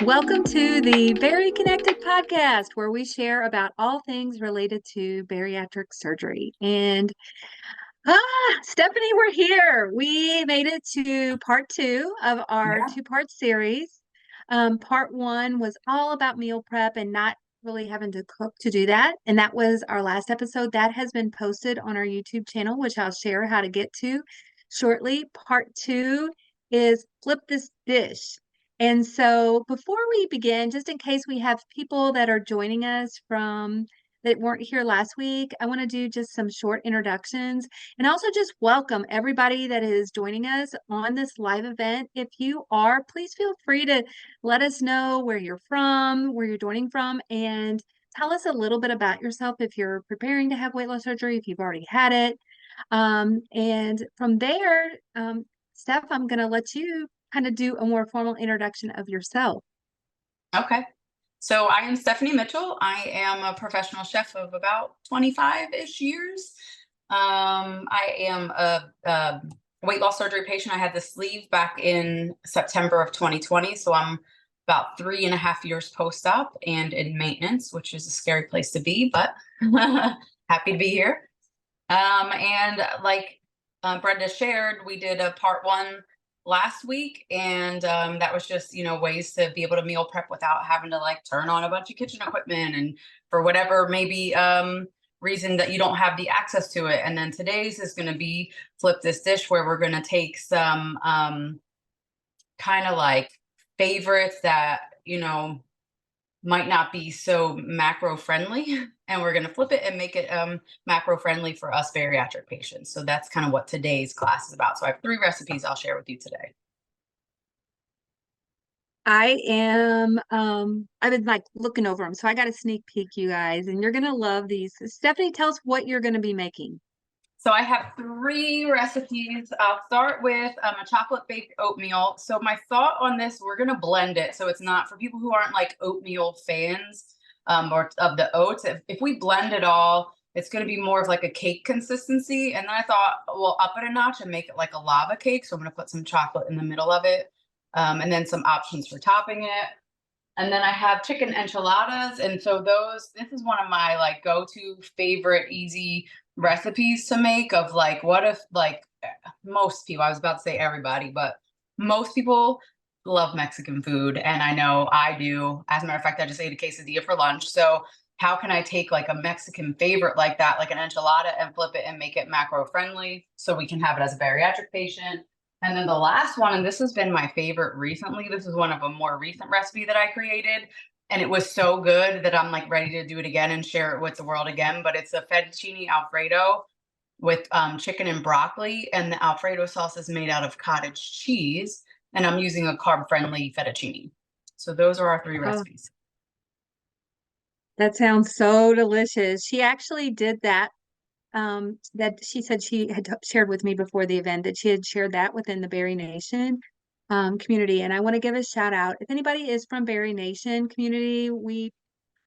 Welcome to the Very Connected podcast, where we share about all things related to bariatric surgery. And Stephanie, we're here. We made it to part two of our Yeah. two-part series. Part one was all about meal prep and not really having to cook to do that. And that was our last episode. That has been posted on our YouTube channel, which I'll share how to get to shortly. Part two is flip this dish. And so before we begin, just in case we have people that are joining us from that weren't here last week, I want to do just some short introductions and also just welcome everybody that is joining us on this live event. If you are, please feel free to let us know where you're from, where you're joining from, and tell us a little bit about yourself if you're preparing to have weight loss surgery, if you've already had it. And from there, Steph, I'm going to let you kind of do a more formal introduction of yourself. Okay. So I am Stephanie Mitchell. I am a professional chef of about 25-ish years. I am a weight loss surgery patient. I had the sleeve back in September of 2020. So I'm about 3.5 years post-op and in maintenance, which is a scary place to be, but happy to be here. And like Brenda shared, we did a part one last week, and that was just ways to be able to meal prep without having to like turn on a bunch of kitchen equipment and for whatever maybe reason that you don't have the access to it. And then today's is going to be flip this dish, where we're going to take some kind of like favorites that might not be so macro friendly, and we're going to flip it and make it macro friendly for us bariatric patients. So that's kind of what today's class is about. So I have 3 recipes I'll share with you today. I've been like looking over them, so I got a sneak peek, you guys, and you're gonna love these. Stephanie, tell us what you're gonna be making. So I have 3 recipes. I'll start with a chocolate baked oatmeal. So my thought on this, we're going to blend it. So it's not for people who aren't like oatmeal fans or of the oats. If we blend it all, it's going to be more of like a cake consistency. And then I thought, well, up it a notch and make it like a lava cake. So I'm going to put some chocolate in the middle of it, and then some options for topping it. And then I have chicken enchiladas. And so this is one of my like go-to favorite easy recipes to make, of like, what if like most people, I was about to say everybody, but most people love Mexican food. And I know I do. As a matter of fact, I just ate a quesadilla for lunch. So how can I take like a Mexican favorite like that, like an enchilada, and flip it and make it macro friendly so we can have it as a bariatric patient? And then the last one, and this has been my favorite recently, this is one of a more recent recipe that I created, and it was so good that I'm like ready to do it again and share it with the world again. But it's a fettuccine Alfredo with chicken and broccoli, and the Alfredo sauce is made out of cottage cheese, and I'm using a carb-friendly fettuccine. So those are our 3 Oh, recipes. that sounds so delicious. She actually did that. That she said she had shared with me before the event that she had shared that within the Bari Nation community. And I want to give a shout out. If anybody is from Bari Nation community, we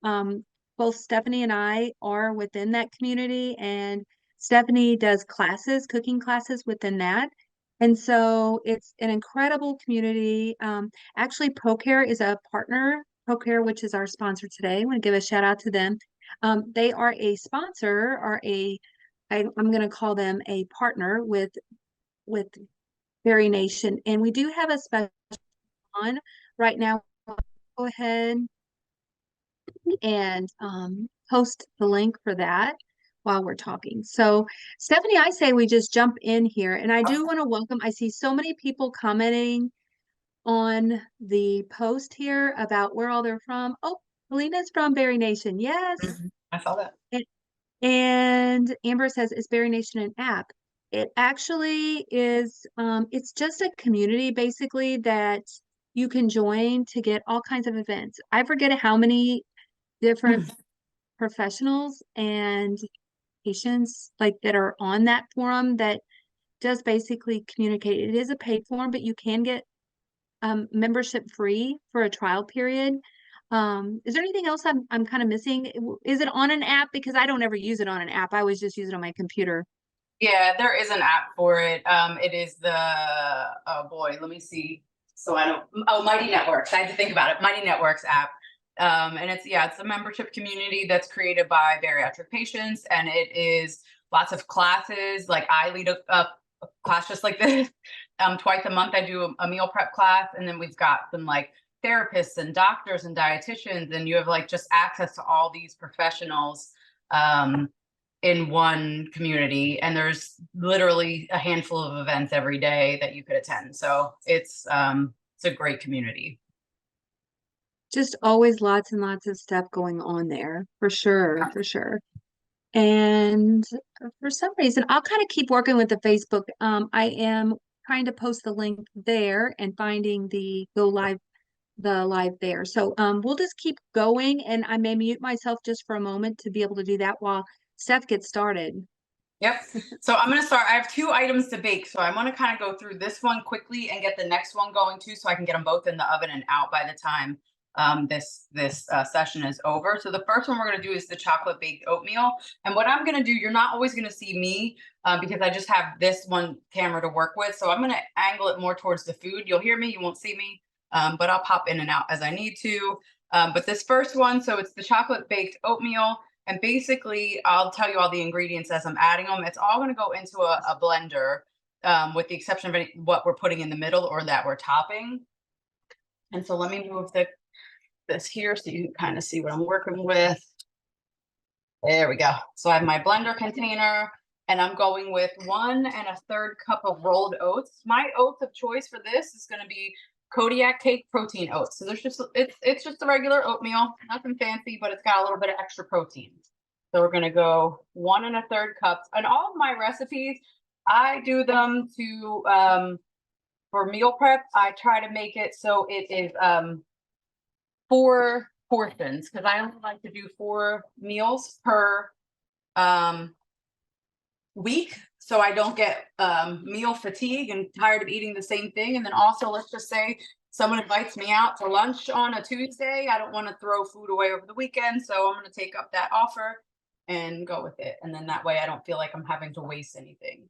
both Stephanie and I are within that community, and Stephanie does classes, cooking classes within that. And so it's an incredible community. Actually, ProCare is a partner. ProCare, which is our sponsor today. I want to give a shout out to them. They are a sponsor, or I'm going to call them a partner with Bari Nation, and we do have a special on right now. Go ahead and post the link for that while we're talking. So, Stephanie, I say we just jump in here, and I do want to welcome. I see so many people commenting on the post here about where all they're from. Oh, Alina's from Bari Nation. Yes. I saw that. And Amber says, is Bari Nation an app? It actually is, it's just a community basically that you can join to get all kinds of events. I forget how many different professionals and patients like that are on that forum that does basically communicate. It is a paid forum, but you can get membership free for a trial period. Is there anything else I'm kind of missing? Is it on an app? Because I don't ever use it on an app. I always just use it on my computer. Yeah, there is an app for it. It is the, oh boy, let me see. So I don't, oh, Mighty Networks. I had to think about it. Mighty Networks app. And it's, yeah, it's a membership community that's created by bariatric patients. And it is lots of classes. Like I lead a class just like this. Twice a month, I do a meal prep class. And then we've got some like therapists and doctors and dietitians. And you have like just access to all these professionals. In one community, and there's literally a handful of events every day that you could attend. So it's a great community. Just always lots and lots of stuff going on there, for sure, for sure. And for some reason, I'll kind of keep working with the Facebook. I am trying to post the link there and finding the live there. So we'll just keep going, and I may mute myself just for a moment to be able to do that while Steph gets started. Yep. So I'm going to start. I have 2 items to bake. So I want to kind of go through this one quickly and get the next one going too, so I can get them both in the oven and out by the time this session is over. So the first one we're going to do is the chocolate baked oatmeal. And what I'm going to do, you're not always going to see me because I just have this one camera to work with. So I'm going to angle it more towards the food. You'll hear me, you won't see me, but I'll pop in and out as I need to. But this first one, so it's the chocolate baked oatmeal. And basically, I'll tell you all the ingredients as I'm adding them. It's all going to go into a blender, with the exception of what we're putting in the middle or that we're topping. And so let me move this here so you can kind of see what I'm working with. There we go. So I have my blender container, and I'm going with 1 1/3 cup of rolled oats. My oats of choice for this is going to be Kodiak cake protein oats. So there's just it's just a regular oatmeal, nothing fancy, but it's got a little bit of extra protein. So we're gonna go 1 1/3 cups. And all of my recipes, I do them to for meal prep. I try to make it so it is 4 portions because I only like to do 4 meals per week, so I don't get meal fatigue and tired of eating the same thing. And then also, let's just say someone invites me out to lunch on a Tuesday. I don't want to throw food away over the weekend, so I'm going to take up that offer and go with it. And then that way I don't feel like I'm having to waste anything.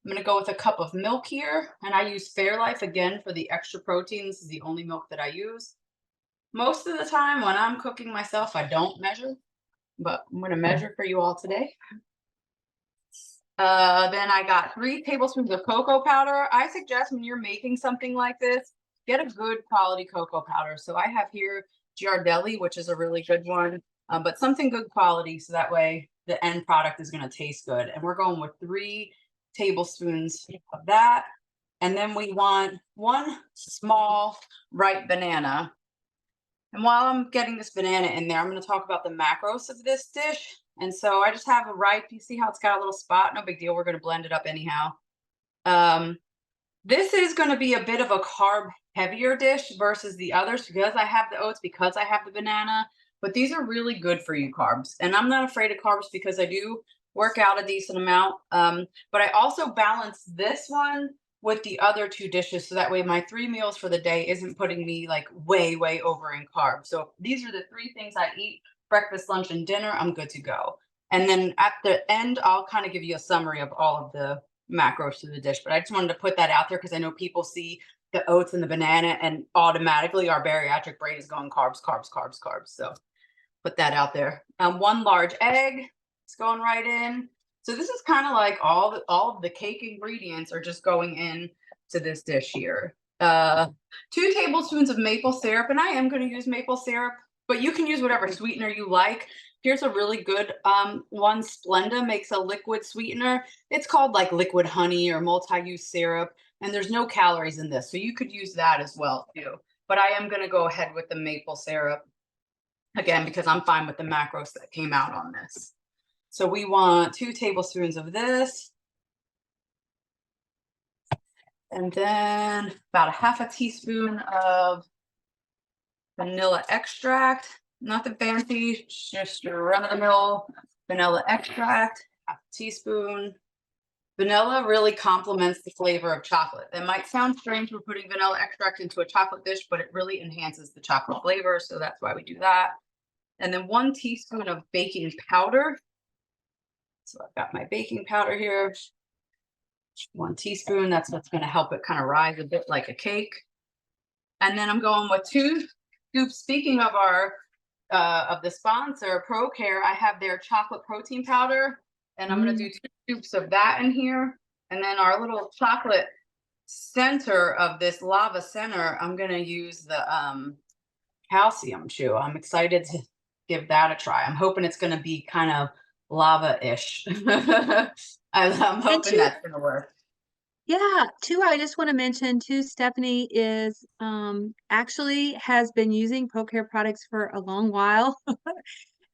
I'm going to go with a cup of milk here, and I use Fairlife again for the extra protein. This is the only milk that I use. Most of the time when I'm cooking myself, I don't measure, but I'm going to measure for you all today. Then I got 3 tablespoons of cocoa powder. I suggest when you're making something like this, get a good quality cocoa powder. So I have here Giardelli, which is a really good one, but something good quality, so that way the end product is going to taste good. And we're going with 3 tablespoons of that. And then we want 1 small ripe banana. And while I'm getting this banana in there, I'm going to talk about the macros of this dish. And so I just have a ripe, you see how it's got a little spot? No big deal. We're going to blend it up anyhow. This is going to be a bit of a carb heavier dish versus the others because I have the oats, because I have the banana, but these are really good for you carbs. And I'm not afraid of carbs because I do work out a decent amount. But I also balance this one with the other 2 dishes, so that way my 3 meals for the day isn't putting me like way over in carbs. So these are the 3 things I eat: breakfast, lunch, and dinner. I'm good to go. And then at the end, I'll kind of give you a summary of all of the macros to the dish. But I just wanted to put that out there because I know people see the oats and the banana and automatically our bariatric brain is going carbs, carbs, carbs, carbs. So put that out there. 1 large egg, it's going right in. So this is kind of like all of the cake ingredients are just going in to this dish here. 2 tablespoons of maple syrup, and I am going to use maple syrup, but you can use whatever sweetener you like. Here's a really good one. Splenda makes a liquid sweetener. It's called like liquid honey or multi-use syrup, and there's no calories in this, so you could use that as well too. But I am going to go ahead with the maple syrup again because I'm fine with the macros that came out on this. So we want 2 tablespoons of this. And then about a 1/2 teaspoon of vanilla extract. Nothing fancy, just your run-of-the-mill vanilla extract, 1/2 teaspoon. Vanilla really complements the flavor of chocolate. It might sound strange we're putting vanilla extract into a chocolate dish, but it really enhances the chocolate flavor, so that's why we do that. And then 1 teaspoon of baking powder. So I've got my baking powder here. 1 teaspoon. That's what's going to help it kind of rise a bit like a cake. And then I'm going with 2 scoops. Speaking of our of the sponsor, ProCare, I have their chocolate protein powder, and I'm going to do 2 scoops of that in here. And then our little chocolate center of this lava center, I'm going to use the calcium chew. I'm excited to give that a try. I'm hoping it's going to be kind of lava-ish. I'm hoping that's going to work. Yeah, too, I just want to mention too, Stephanie is actually has been using ProCare products for a long while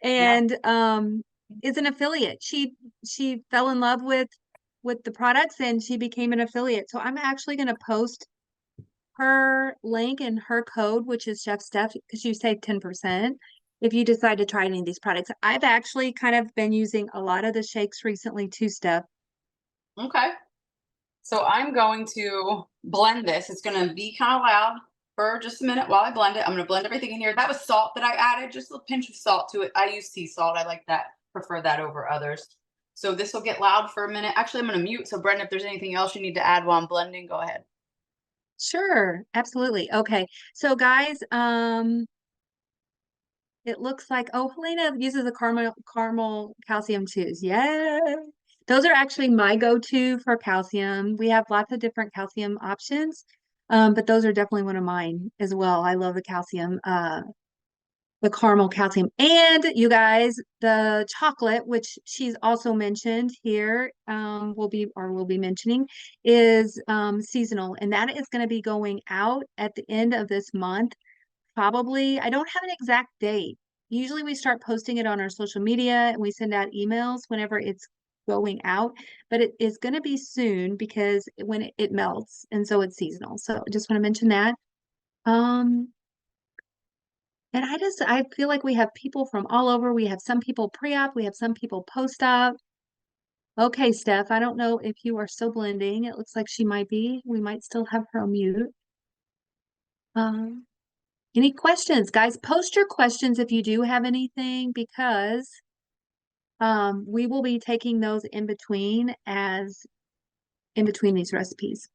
Yeah. and is an affiliate. She fell in love with the products and she became an affiliate. So I'm actually going to post her link and her code, which is Chef Steph, because you save 10% if you decide to try any of these products. I've actually kind of been using a lot of the shakes recently too, Steph. Okay. So I'm going to blend this. It's going to be kind of loud for just a minute while I blend it. I'm going to blend everything in here. That was salt that I added, just a pinch of salt to it. I use sea salt. I like that, prefer that over others. So this will get loud for a minute. Actually, I'm going to mute. So Brenda, if there's anything else you need to add while I'm blending, go ahead. Sure, absolutely. Okay. So guys, it looks like, oh, Helena uses the caramel calcium chews. Yeah. Those are actually my go-to for calcium. We have lots of different calcium options. But those are definitely one of mine as well. I love the caramel calcium. And you guys, the chocolate, which she's also mentioned here, will be mentioning, is seasonal. And that is going to be going out at the end of this month. Probably, I don't have an exact date. Usually we start posting it on our social media and we send out emails whenever it's going out, but it is going to be soon because when it melts and so it's seasonal. So I just want to mention that. Um, and I feel like we have people from all over. We have some people pre-op, we have some people post-op. Okay, Steph, I don't know if you are still blending. It looks like she might be. We might still have her on mute. Um, Any questions, guys? Post your questions if you do have anything, because we will be taking those in between these recipes.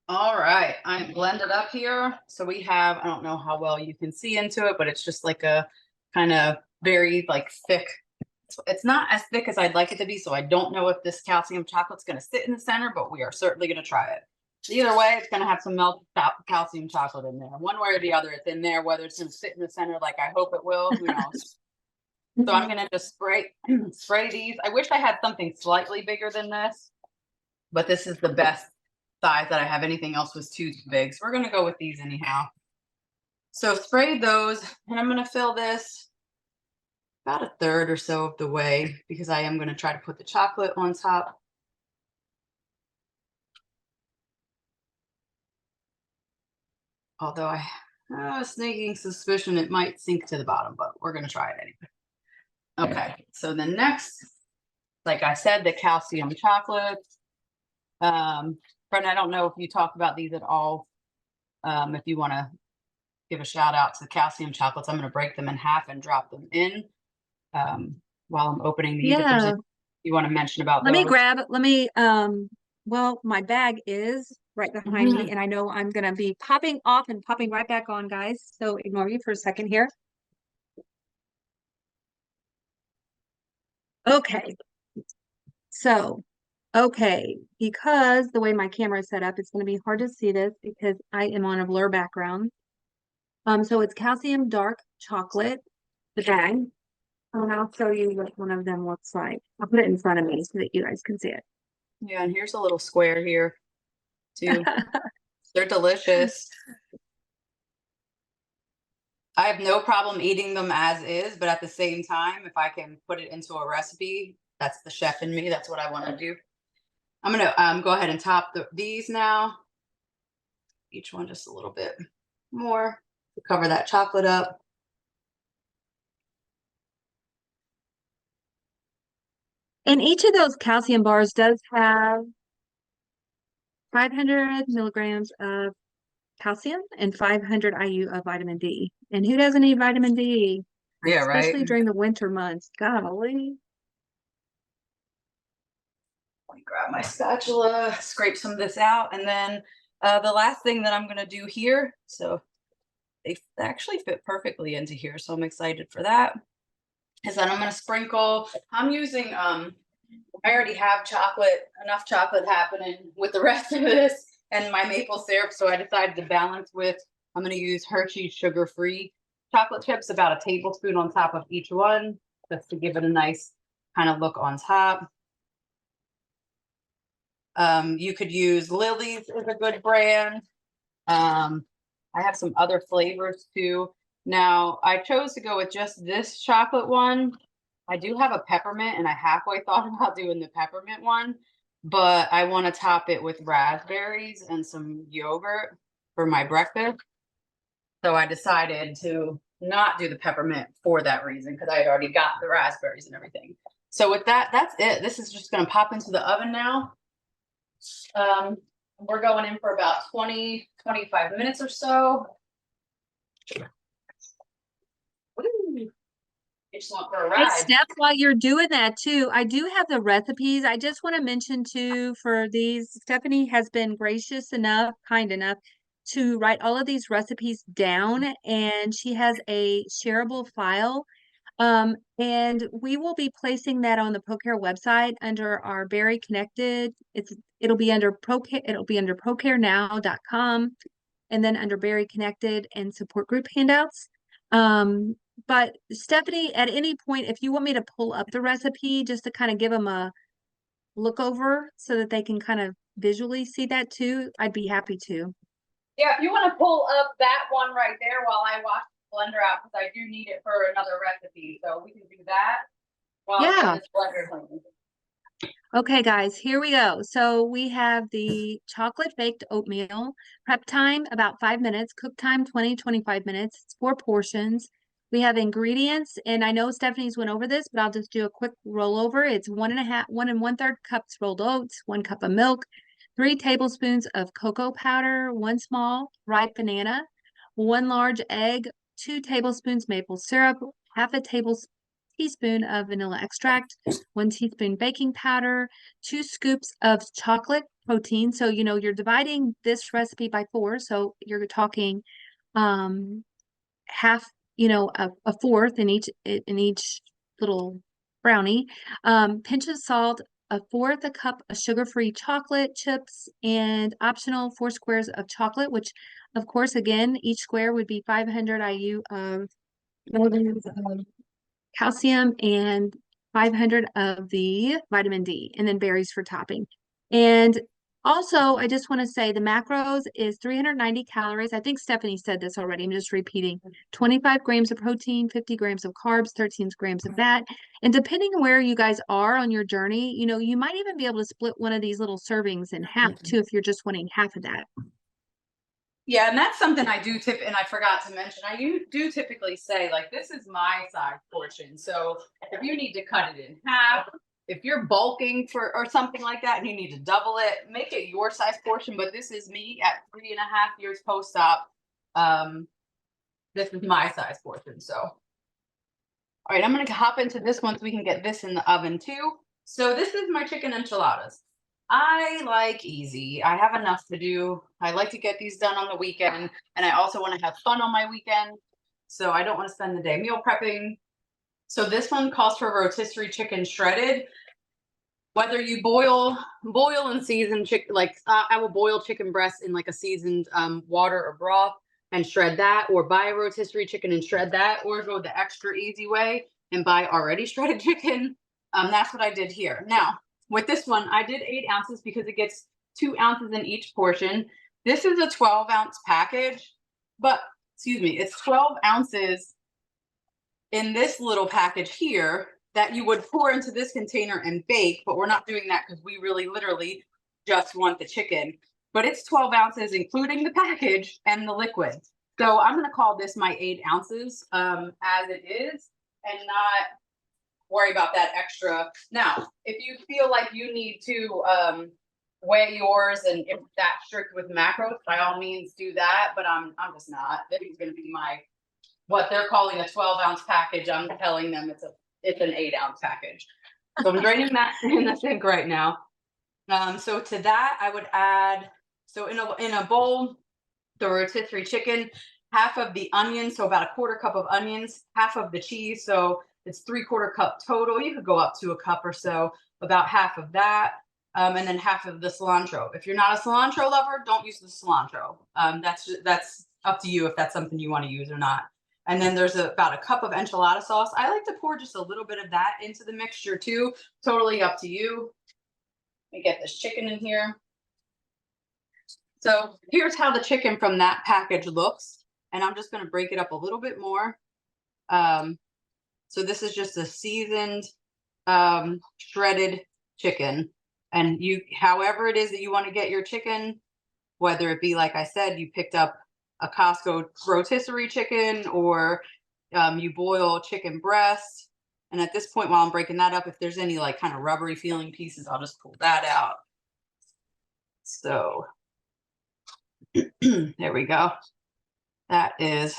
All right, I'm blended up here. So we have, I don't know how well you can see into it, but it's just like a kind of very like thick. It's not as thick as I'd like it to be. So I don't know if this calcium chocolate's going to sit in the center, but we are certainly going to try it. Either way, it's going to have some melted calcium chocolate in there. One way or the other, it's in there. Whether it's going to sit in the center like I hope it will, who knows? So I'm going to just spray these. I wish I had something slightly bigger than this, but this is the best size that I have. Anything else was too big. So we're going to go with these anyhow. So spray those, and I'm going to fill this about a third or so of the way because I am going to try to put the chocolate on top. Although I have a sneaking suspicion it might sink to the bottom, but we're going to try it anyway. Okay, so the next, like I said, the calcium chocolate. Brenda, I don't know if you talked about these at all. If you want to give a shout out to the calcium chocolates, I'm going to break them in half and drop them in while I'm opening these. If there's anything you want to mention about those. Well, my bag is right behind me, and I know I'm going to be popping off and popping right back on, guys. So ignore me for a second here. Okay. So, okay, because the way my camera is set up, it's going to be hard to see this because I am on a blur background. So it's calcium dark chocolate, the bag. And I'll show you what one of them looks like. I'll put it in front of me so that you guys can see it. Yeah, and here's a little square here too. They're delicious. I have no problem eating them as is, but at the same time, if I can put it into a recipe, that's the chef in me. That's what I want to do. I'm going to go ahead and top these now. Each one just a little bit more to cover that chocolate up. And each of those calcium bars does have 500 milligrams of calcium and 500 IU of vitamin D. And who doesn't need vitamin D? Yeah, especially right. during the winter months. Golly. Let me grab my spatula, scrape some of this out, and then the last thing that I'm going to do here, so they actually fit perfectly into here, so I'm excited for that, is that I'm going to sprinkle. I'm using I already have enough chocolate happening with the rest of this and my maple syrup, so I decided to balance with, I'm going to use Hershey's sugar-free chocolate chips, about a tablespoon on top of each one, just to give it a nice kind of look on top. You could use Lily's is a good brand. I have some other flavors too. Now, I chose to go with just this chocolate one. I do have a peppermint, and I halfway thought about doing the peppermint one, but I want to top it with raspberries and some yogurt for my breakfast. So I decided to not do the peppermint for that reason, because I had already got the raspberries and everything. So with that, that's it. This is just going to pop into the oven now. We're going in for about 20-25 minutes or so. Woo. Just went for a Hey, ride. Steph, while you're doing that too, I do have the recipes. I just want to mention too, for these, Stephanie has been gracious enough, kind enough to write all of these recipes down, and she has a shareable file. And we will be placing that on the ProCare website under our Bari Connected. It'll be under ProCare, it'll be under procarenow.com, and then under Bari Connected and support group handouts. But Stephanie, at any point, if you want me to pull up the recipe just to kind of give them a look over so that they can kind of visually see that too, I'd be happy to. Yeah, if you want to pull up that one right there while I wash the blender out, because I do need it for another recipe. So we can do that while I Yeah. get this blender clean. Okay, guys, here we go. So we have the chocolate baked oatmeal. Prep time about 5 minutes. Cook time 20-25 minutes. It's 4 portions. We have ingredients, and I know Stephanie's went over this, but I'll just do a quick rollover. It's 1 1/3 cups rolled oats, 1 cup of milk, 3 tablespoons of cocoa powder, 1 small ripe banana, 1 large egg, 2 tablespoons maple syrup, half a teaspoon of vanilla extract, 1 teaspoon baking powder, 2 scoops of chocolate protein. So, you're dividing this recipe by 4. So you're talking half, a fourth in each little brownie. Pinch of salt, a fourth a cup of sugar-free chocolate chips, and optional 4 squares of chocolate, which of course, again, each square would be 500 IU of milligrams of calcium and 500 of the vitamin D, and then berries for topping. And also, I just want to say the macros is 390 calories. I think Stephanie said this already. I'm just repeating. 25 grams of protein, 50 grams of carbs, 13 grams of fat. And depending on where you guys are on your journey, you might even be able to split one of these little servings in half too, if you're just wanting half of that. Yeah, and that's something I do and I forgot to mention. Do typically say, like, this is my size portion. So if you need to cut it in half, if you're bulking or something like that, and you need to double it, make it your size portion. But this is me at 3.5 years post-op. This is my size portion. So, all right, I'm going to hop into this one so we can get this in the oven too. So this is my chicken enchiladas. I like easy. I have enough to do. I like to get these done on the weekend, and I also want to have fun on my weekend. So I don't want to spend the day meal prepping. So this one calls for rotisserie chicken shredded. Whether you boil and season chicken, like I will boil chicken breast in like a seasoned water or broth and shred that, or buy a rotisserie chicken and shred that, or go the extra easy way and buy already shredded chicken. That's what I did here. Now, with this one, I did 8 ounces because it gets 2 ounces in each portion. This is a 12-ounce package, but excuse me, it's 12 ounces in this little package here that you would pour into this container and bake, but we're not doing that because we really literally just want the chicken. But it's 12 ounces, including the package and the liquid. So I'm going to call this my 8 ounces as it is, and not worry about that extra. Now, if you feel like you need to weigh yours, and if that's strict with macros, by all means do that, but I'm just not. This is going to be what they're calling a 12-ounce package. I'm telling them it's an 8-ounce package. So I'm draining that in the sink right now. So to that, I would add, so in a bowl, the rotisserie chicken, half of the onions, so about a quarter cup of onions, half of the cheese, so it's 3/4 cup total. You could go up to a cup or so, about half of that, and then half of the cilantro. If you're not a cilantro lover, don't use the cilantro. That's up to you if that's something you want to use or not. And then there's about a cup of enchilada sauce. I like to pour just a little bit of that into the mixture too. Totally up to you. Let me get this chicken in here. So here's how the chicken from that package looks. And I'm just going to break it up a little bit more. So this is just a seasoned, shredded chicken. And you, however it is that you want to get your chicken, whether it be, like I said, you picked up a Costco rotisserie chicken, or you boil chicken breast. And at this point, while I'm breaking that up, if there's any like kind of rubbery feeling pieces, I'll just pull that out. So there we go. That is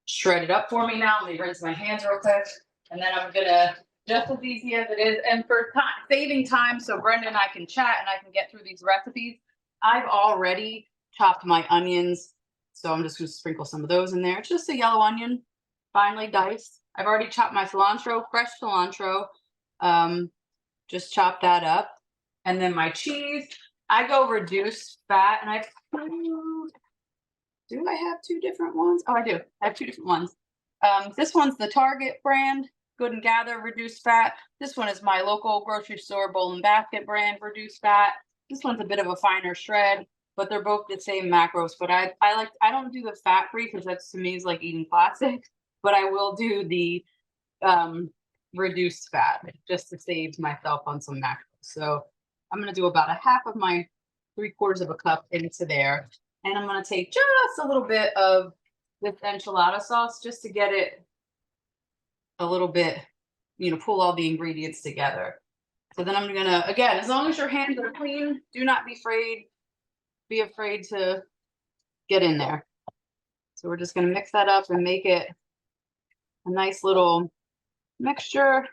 shredded up for me now. Let me rinse my hands real quick. And then I'm gonna, just as easy as it is, and for time, saving time, so Brenda and I can chat and I can get through these recipes, I've already chopped my onions. So I'm just gonna sprinkle some of those in there. It's just a yellow onion, finely diced. I've already chopped my cilantro, fresh cilantro. Just chop that up. And then my cheese, I go reduced fat, and do I have two different ones? Oh, I do. I have two different ones. This one's the Target brand, Good and Gather reduced fat. This one is my local grocery store Bowl and Basket brand reduced fat. This one's a bit of a finer shred, but they're both the same macros. But I don't do the fat free because that's, to me, is like eating plastic. But I will do the reduced fat just to save myself on some macros. So I'm gonna do about a half of my 3/4 of a cup into there. And I'm going to take just a little bit of this enchilada sauce just to get it a little bit, pull all the ingredients together. So then I'm going to, again, as long as your hands are clean, do not be afraid to get in there. So we're just going to mix that up and make it a nice little mixture.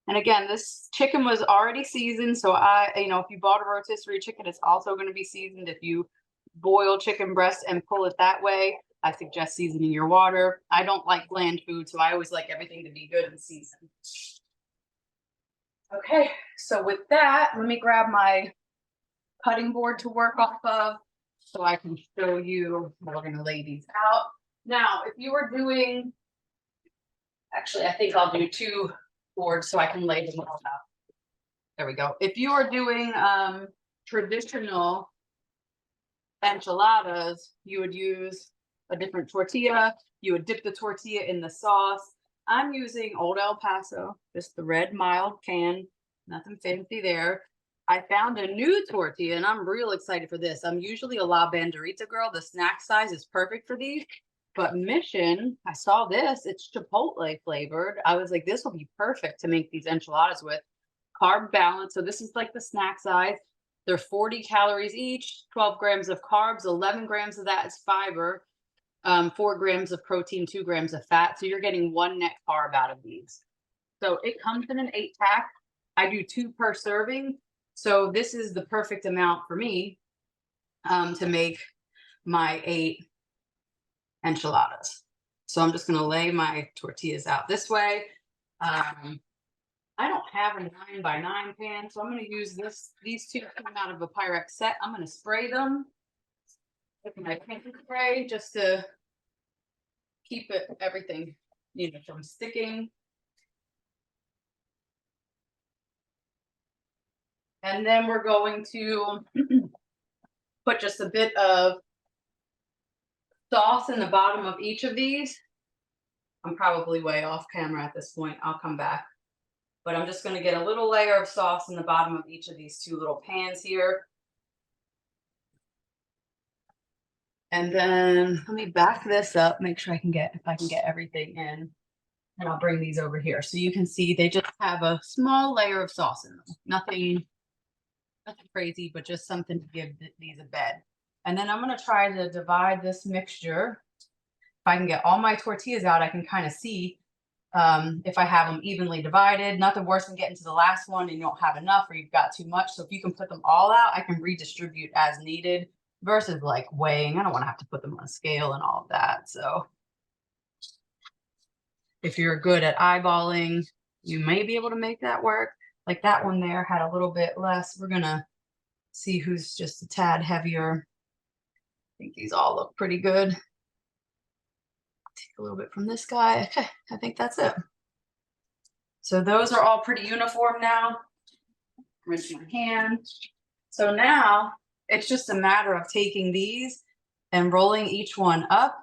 And again, this chicken was already seasoned. So if you bought a rotisserie chicken, it's also going to be seasoned. If you boil chicken breast and pull it that way, I suggest seasoning your water. I don't like bland food, so I always like everything to be good and seasoned. Okay, so with that, let me grab my cutting board to work off of so I can show you how we're going to lay these out. Now, if you were doing, actually, I think I'll do 2 boards so I can lay them all out. There we go. If you are doing traditional enchiladas, you would use a different tortilla. You would dip the tortilla in the sauce. I'm using Old El Paso, just the red mild can, nothing fancy there. I found a new tortilla and I'm real excited for this. I'm usually a La Banderita girl. The snack size is perfect for these, but Mission, I saw this, it's Chipotle flavored. I was like, this will be perfect to make these enchiladas with. Carb balance, so this is like the snack size. They're 40 calories each, 12 grams of carbs, 11 grams of that is fiber, 4 grams of protein, 2 grams of fat. So you're getting 1 net carb out of these. So it comes in an 8-pack. I do 2 per serving. So this is the perfect amount for me to make my 8 enchiladas. So I'm just going to lay my tortillas out this way. I don't have a 9x9 pan, so I'm going to use these 2 coming out of a Pyrex set. I'm going to spray them with my pan spray just to keep everything, from sticking. And then we're going to put just a bit of sauce in the bottom of each of these. I'm probably way off camera at this point. I'll come back. But I'm just going to get a little layer of sauce in the bottom of each of these 2 little pans here. And then let me back this up, make sure if I can get everything in. And I'll bring these over here. So you can see they just have a small layer of sauce in them. Nothing crazy, but just something to give these a bed. And then I'm going to try to divide this mixture. If I can get all my tortillas out, I can kind of see if I have them evenly divided. Nothing worse than getting to the last one and you don't have enough or you've got too much. So if you can put them all out, I can redistribute as needed versus like weighing. I don't want to have to put them on a scale and all of that. So if you're good at eyeballing, you may be able to make that work. Like that one there had a little bit less. We're gonna see who's just a tad heavier. I think these all look pretty good. Take a little bit from this guy. Okay, I think that's it. So those are all pretty uniform now. Rinse my hand. So now it's just a matter of taking these and rolling each one up,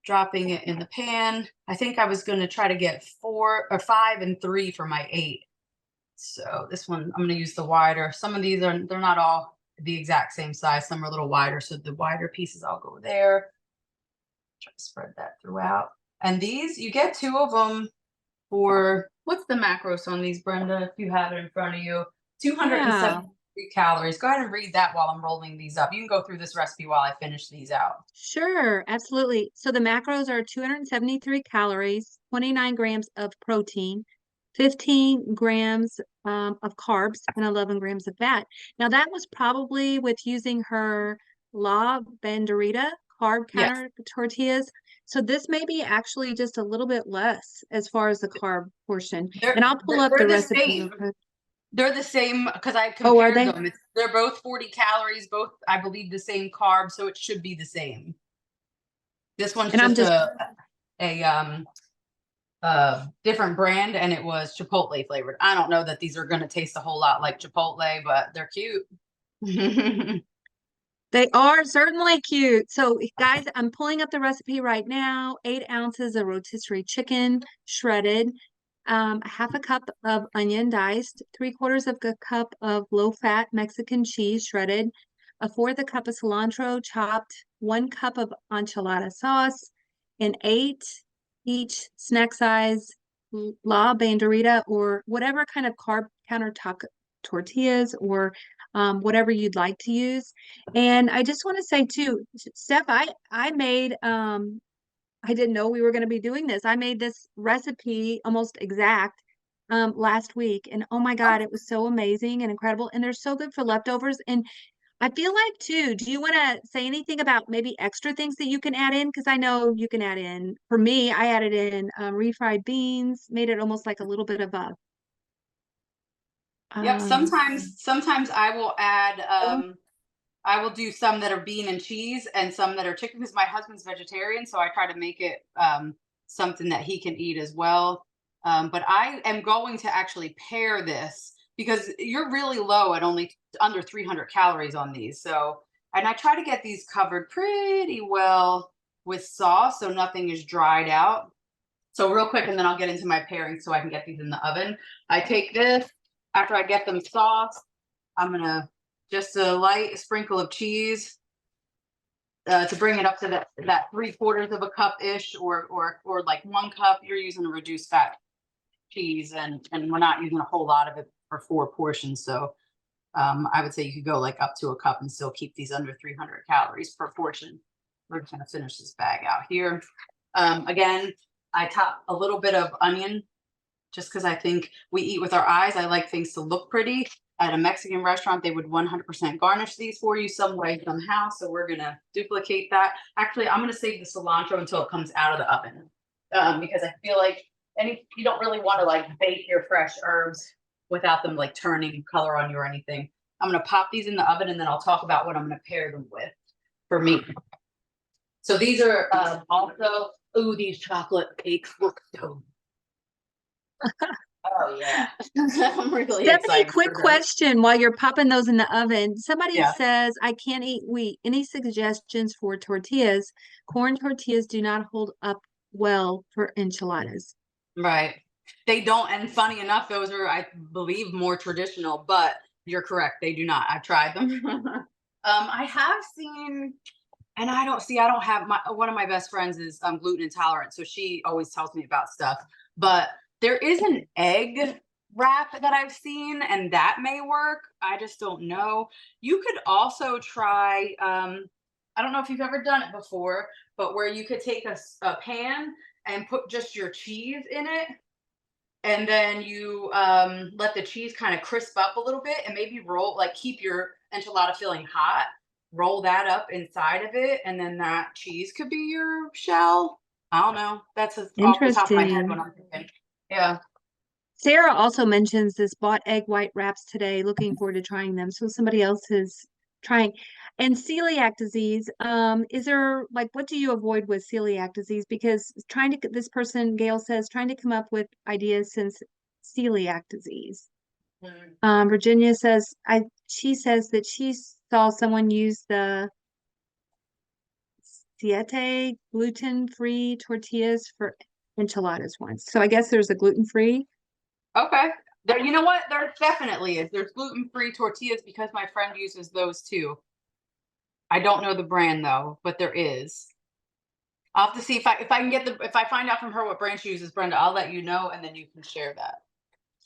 dropping it in the pan. I think I was going to try to get 4 or 5 and 3 for my 8. So this one, I'm going to use the wider. Some of these they're not all the exact same size. Some are a little wider. So the wider pieces, I'll go there. Try to spread that throughout. And these, you get 2 of them for, what's the macros on these, Brenda, if you have it in front of you? 273 calories. Go ahead and read that while I'm rolling these up. You can go through this recipe while I finish these out. Sure, absolutely. So the macros are 273 calories, 29 grams of protein, 15 grams of carbs, and 11 grams of fat. Now that was probably with using her La Banderita carb Yes. counter tortillas. So this may be actually just a little bit less as far as the carb portion. And I'll pull up the recipe. They're the same because I Oh, are compared they? them. They're both 40 calories, both I believe the same carb, so it should be the same. This one's And I'm just just a different brand, and it was Chipotle flavored. I don't know that these are going to taste a whole lot like Chipotle, but they're cute. They are certainly cute. So, guys, I'm pulling up the recipe right now. 8 ounces of rotisserie chicken shredded, a half a cup of onion diced, 3/4 of a cup of low-fat Mexican cheese shredded, a fourth a cup of cilantro chopped, 1 cup of enchilada sauce, and 8 each snack size La Banderita or whatever kind of carb counter tortillas or whatever you'd like to use. And I just want to say too, Steph, I made I didn't know we were going to be doing this. I made this recipe almost exact last week, and oh my God, it was so amazing and incredible. And they're so good for leftovers. And I feel like too, do you want to say anything about maybe extra things that you can add in? Because I know you can add in, for me, I added in refried beans, made it almost like a little bit of a Yep. um, Sometimes I will add oh, I will do some that are bean and cheese and some that are chicken because my husband's vegetarian, so I try to make it something that he can eat as well. But I am going to actually pair this because you're really low at only under 300 calories on these. So, and I try to get these covered pretty well with sauce so nothing is dried out. So real quick, and then I'll get into my pairing so I can get these in the oven. I take this after I get them sauced. I'm gonna just a light sprinkle of cheese to bring it up to that 3/4 of a cup ish, or like 1 cup. You're using a reduced fat cheese, and we're not using a whole lot of it for 4 portions. So I would say you could go like up to a cup and still keep these under 300 calories per portion. We're just gonna finish this bag out here. Again, I top a little bit of onion just because I think we eat with our eyes. I like things to look pretty. At a Mexican restaurant, they would 100% garnish these for you some way, somehow. So we're going to duplicate that. Actually, I'm going to save the cilantro until it comes out of the oven because I feel like you don't really want to like bake your fresh herbs without them like turning color on you or anything. I'm going to pop these in the oven and then I'll talk about what I'm going to pair them with for me. So these are also, ooh, these chocolate cakes look so. Oh yeah. I'm really Stephanie, excited quick for this. question while you're popping those in the oven. Somebody Yeah. says, I can't eat wheat. Any suggestions for tortillas? Corn tortillas do not hold up well for enchiladas. Right. They don't, and funny enough, those are, I believe, more traditional, but you're correct. They do not. I've tried them. I have seen, and I don't have one of my best friends is gluten intolerant. So she always tells me about stuff, but there is an egg wrap that I've seen and that may work. I just don't know. You could also try, I don't know if you've ever done it before, but where you could take a pan and put just your cheese in it. And then you let the cheese kind of crisp up a little bit and maybe roll, like keep your enchilada filling hot, roll that up inside of it. And then that cheese could be your shell. I don't know. That's off the top of my head when Interesting. I'm thinking. Yeah. Sarah also mentions this bought egg white wraps today. Looking forward to trying them. So somebody else is trying. And celiac disease, is there like what do you avoid with celiac disease? Because this person, Gail says, trying to come up with ideas since celiac disease. Mm. Virginia says she says that she saw someone use the siete gluten-free tortillas for enchiladas once. So I guess there's a gluten-free. Okay. There, you know what? There definitely is. There's gluten-free tortillas because my friend uses those too. I don't know the brand though, but there is. I'll have to see if I can get if I find out from her what brand she uses, Brenda, I'll let you know and then you can share that.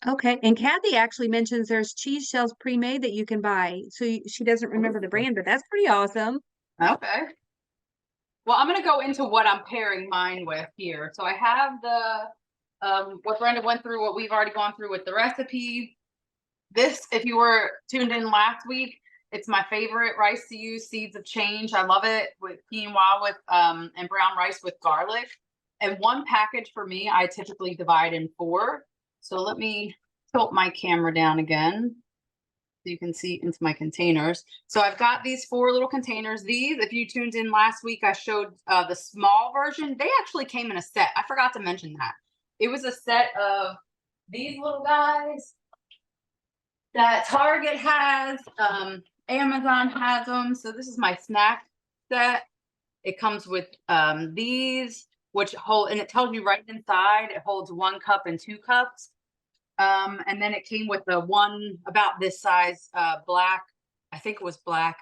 Okay. And Kathy actually mentions there's cheese shells pre-made that you can buy. So she doesn't remember the Ooh. brand, but that's pretty awesome. Okay. Well, I'm going to go into what I'm pairing mine with here. So I have the what Brenda went through, what we've already gone through with the recipe. This, if you were tuned in last week, it's my favorite rice to use, Seeds of Change. I love it with quinoa with and brown rice with garlic. And one package for me, I typically divide in 4. So let me tilt my camera down again so you can see into my containers. So I've got these 4 little containers. These, if you tuned in last week, I showed the small version. They actually came in a set. I forgot to mention that. It was a set of these little guys that Target has, Amazon has them. So this is my snack set. It comes with these, which hold, and it tells you right inside, it holds 1 cup and 2 cups. And then it came with the one about this size, black, I think it was black.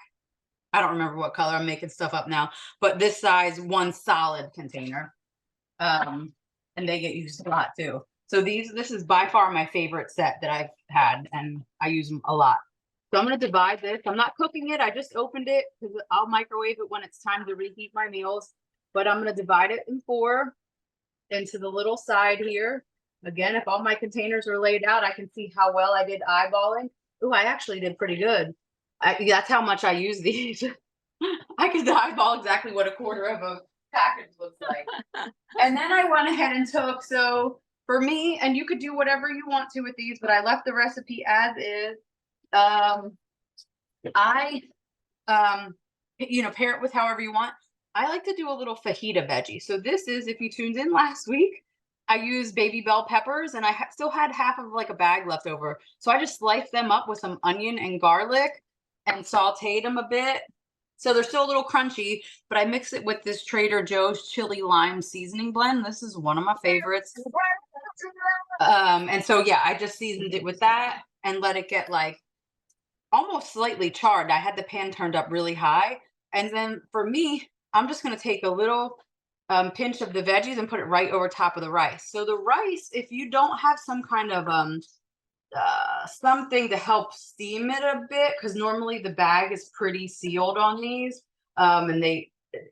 I don't remember what color, I'm making stuff up now, but this size 1 solid container. And they get used a lot too. So this is by far my favorite set that I've had, and I use them a lot. So I'm going to divide this. I'm not cooking it. I just opened it because I'll microwave it when it's time to reheat my meals. But I'm going to divide it in 4 into the little side here. Again, if all my containers are laid out, I can see how well I did eyeballing. Oh, I actually did pretty good. That's how much I use these. I could eyeball exactly what a quarter of a package looks like. And then I went ahead and took, so for me, and you could do whatever you want to with these, but I left the recipe as is. I pair it with however you want. I like to do a little fajita veggie. So this is, if you tuned in last week, I used baby bell peppers and I still had half of like a bag left over. So I just sliced them up with some onion and garlic and sauteed them a bit. So they're still a little crunchy, but I mix it with this Trader Joe's chili lime seasoning blend. This is one of my favorites. And so, yeah, I just seasoned it with that and let it get like almost slightly charred. I had the pan turned up really high. And then for me, I'm just going to take a little pinch of the veggies and put it right over top of the rice. So the rice, if you don't have some kind of something to help steam it a bit, because normally the bag is pretty sealed on these, and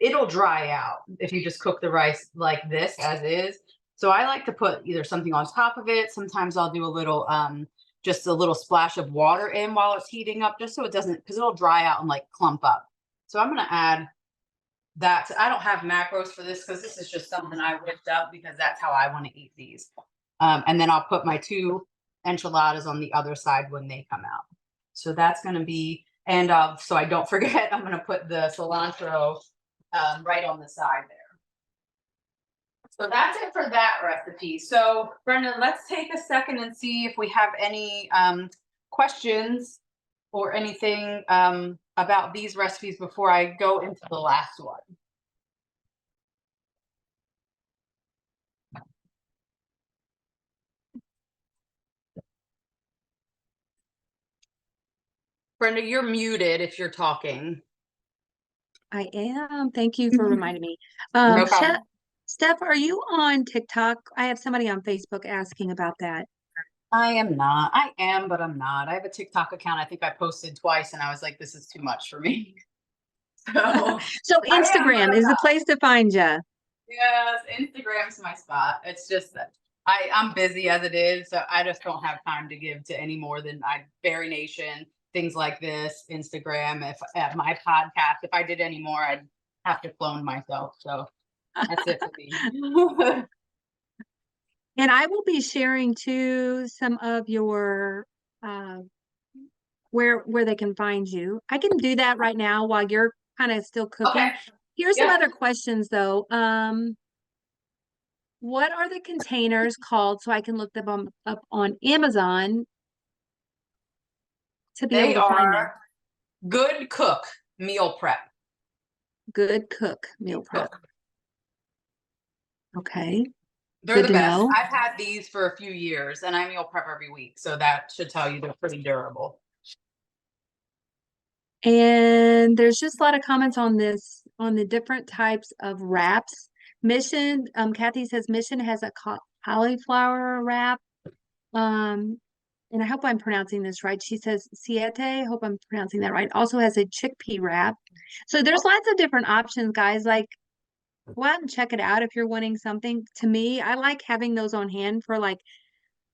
it'll dry out if you just cook the rice like this as is. So I like to put either something on top of it. Sometimes I'll do a little just a little splash of water in while it's heating up, just so it doesn't, because it'll dry out and like clump up. So I'm going to add that. I don't have macros for this because this is just something I whipped up because that's how I want to eat these. And then I'll put my 2 enchiladas on the other side when they come out. So that's going to be, and so I don't forget, I'm going to put the cilantro right on the side there. So that's it for that recipe. So Brenda, let's take a second and see if we have any questions or anything about these recipes before I go into the last one. Brenda, you're muted if you're talking. I am. Thank you for reminding me. No problem. Steph, are you on TikTok? I have somebody on Facebook asking about that. I am not. I am, but I'm not. I have a TikTok account. I think I posted twice and I was like, this is too much for me. So So Instagram is the place to find you. Yes, Instagram's my spot. It's just that I'm busy as it is, so I just don't have time to give to any more than Berry Nation, things like this, Instagram. If at my podcast, if I did any more, I'd have to clone myself. So that's it for me. And I will be sharing too some of your uh, where they can find you. I can do that right now while you're kind of still Okay. cooking. Here's some Yeah. other questions though. What are the containers called so I can look them up on Amazon to be able They to find them? are Good Cook meal prep. Good Cook meal Good prep. Cook. Okay, They're good the to best. know. I've had these for a few years and I meal prep every week. So that should tell you they're pretty durable. And there's just a lot of comments on this, on the different types of wraps. Mission, Kathy says Mission has a cauliflower wrap. Um, and I hope I'm pronouncing this right. She says Siete. I hope I'm pronouncing that right. Also has a chickpea wrap. So there's lots of different options, guys. Like, go out and check it out if you're wanting something. To me, I like having those on hand for like